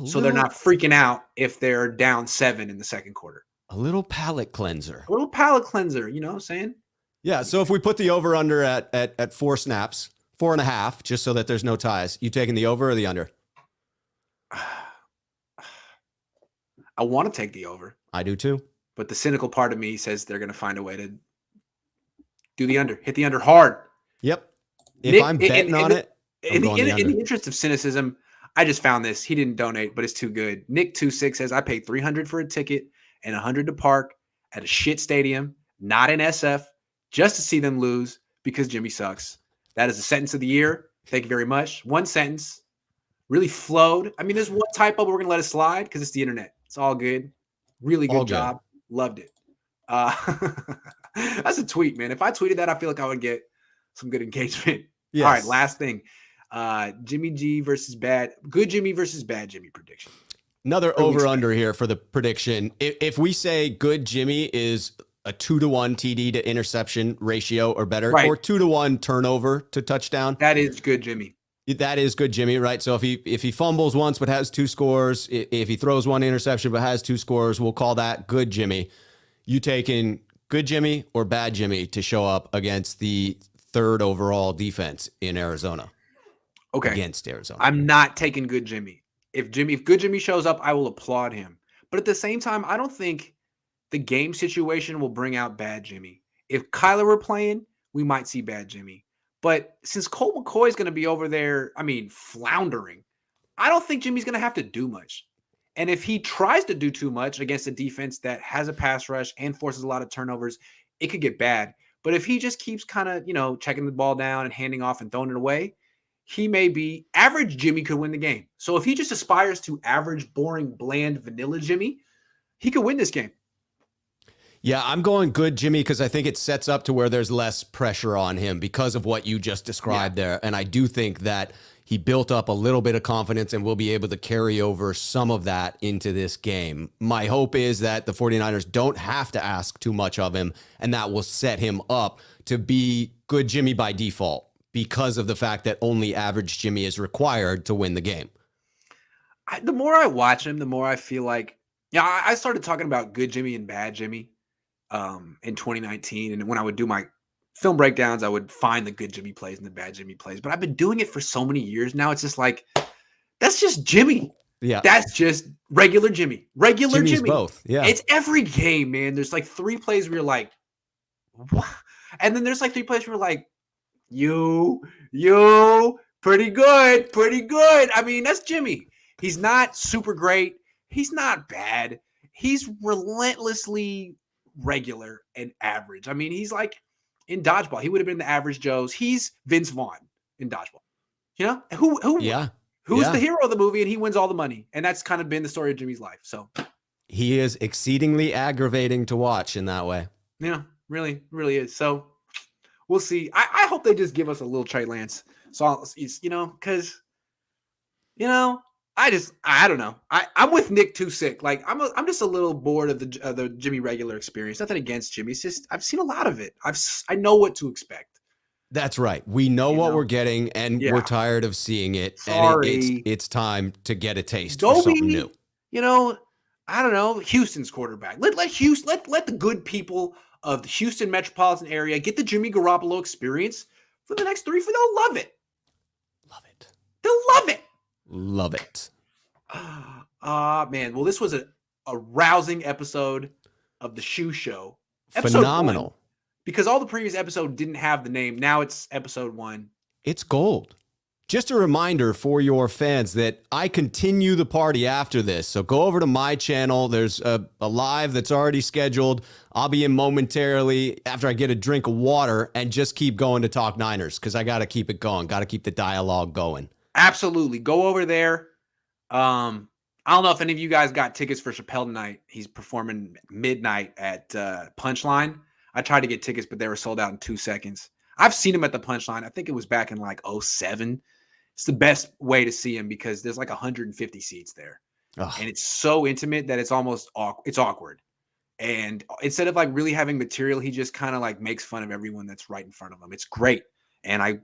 So they're not freaking out if they're down 7 in the second quarter. A little palate cleanser. A little palate cleanser, you know what I'm saying? Yeah. So if we put the over under at 4 snaps, 4.5, just so that there's no ties, you taking the over or the under? I want to take the over. I do too. But the cynical part of me says they're going to find a way to do the under, hit the under hard. Yep. If Nick, I'm betting on it, I'm going the under. In the interest of cynicism, I just found this. He didn't donate, but it's too good. Nick26 says, I paid $300 for a ticket and $100 to park at a shit stadium, not in SF, just to see them lose because Jimmy sucks. That is the sentence of the year. Thank you very much. One sentence. Really flowed. I mean, there's one typo, but we're going to let it slide because it's the internet. It's all good. Really good job. Loved it. That's a tweet, man. If I tweeted that, I feel like I would get some good engagement. Yes. All right, last thing. Jimmy G versus good Jimmy versus bad Jimmy prediction. Another over-under here for the prediction. If we say good Jimmy is a 2-to-1 TD to interception ratio or better, right, or 2-to-1 turnover to touchdown. That is good Jimmy. That is good Jimmy, right? So if he fumbles once but has 2 scores, if he throws 1 interception but has 2 scores, we'll call that good Jimmy. You taking good Jimmy or bad Jimmy to show up against the 3rd overall defense in Arizona? Okay. Against Arizona. I'm not taking good Jimmy. If good Jimmy shows up, I will applaud him. But at the same time, I don't think the game situation will bring out bad Jimmy. If Kyler were playing, we might see bad Jimmy. But since Colt McCoy is going to be over there, floundering, I don't think Jimmy's going to have to do much. And if he tries to do too much against a defense that has a pass rush and forces a lot of turnovers, it could get bad. But if he just keeps kind of, checking the ball down and handing off and throwing it away, he may be average Jimmy could win the game. So if he just aspires to average, boring, bland, vanilla Jimmy, he could win this game. Yeah, I'm going good Jimmy because I think it sets up to where there's less pressure on him because of what you just described there. And I do think that he built up a little bit of confidence and will be able to carry over some of that into this game. My hope is that the 49ers don't have to ask too much of him, and that will set him up to be good Jimmy by default because of the fact that only average Jimmy is required to win the game. The more I watch him, the more I feel like, I started talking about good Jimmy and bad Jimmy in 2019. And when I would do my film breakdowns, I would find the good Jimmy plays and the bad Jimmy plays. But I've been doing it for so many years now. It's just like, that's just Jimmy. Yeah. That's just regular Jimmy. Regular Jimmy's Jimmy. Both. Yeah. It's every game, man. There's like 3 plays where you're like, what? And then there's like 3 plays where you're like, you, pretty good. That's Jimmy. He's not super great. He's not bad. He's relentlessly regular and average. He's like in dodgeball. He would have been the average Joe's. He's Vince Vaughn in dodgeball. Who's the hero of the movie, and he wins all the money. And that's kind of been the story of Jimmy's life. So he is exceedingly aggravating to watch in that way. Yeah, really, really is. So we'll see. I hope they just give us a little Trey Lance. So, because, I don't know. I'm with Nick too sick. Like I'm just a little bored of the Jimmy regular experience. Nothing against Jimmy. It's just I've seen a lot of it. I know what to expect. That's right. We know what we're getting, and we're tired of seeing it. Sorry. And it's time to get a taste for something new. I don't know. Houston's quarterback. Let the good people of the Houston metropolitan area get the Jimmy Garoppolo experience for the next 3. They'll love it. Love it. They'll love it. Love it. Man. Well, this was a rousing episode of the Schuh Show. Phenomenal. 1, because all the previous episode didn't have the name. Now it's episode 1. It's gold. Just a reminder for your fans that I continue the party after this. So go over to my channel. There's a live that's already scheduled. I'll be in momentarily after I get a drink of water and just keep going to talk Niners because I got to keep it going. Got to keep the dialogue going. Absolutely. Go over there. I don't know if any of you guys got tickets for Chappelle tonight. He's performing midnight at Punchline. I tried to get tickets, but they were sold out in 2 seconds. I've seen him at the Punchline. I think it was back in like 2007. It's the best way to see him because there's like 150 seats there. Ugh. And it's so intimate that it's almost awkward. And instead of like really having material, he just kind of like makes fun of everyone that's right in front of him. It's great. And I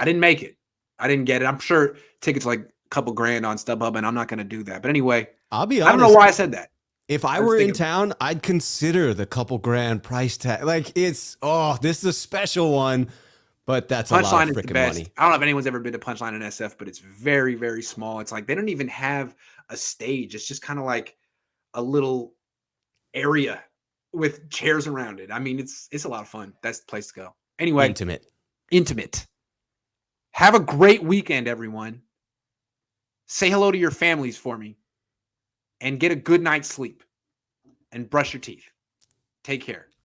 didn't make it. I didn't get it. I'm sure tickets like a couple grand on StubHub, and I'm not going to do that. But anyway, I'll be honest. I don't know why I said that. If I was were in thinking town, I'd consider the couple grand price tag. Like this is a special one, but that's a lot of Punchline is the freaking best. money. I don't know if anyone's ever been to Punchline in SF, but it's very, very small. It's like they don't even have a stage. It's just kind of like a little area with chairs around it. I mean, it's a lot of fun. That's the place to go. Anyway, Intimate. intimate. Have a great weekend, everyone. Say hello to your families for me and get a good night's sleep and brush your teeth. Take care.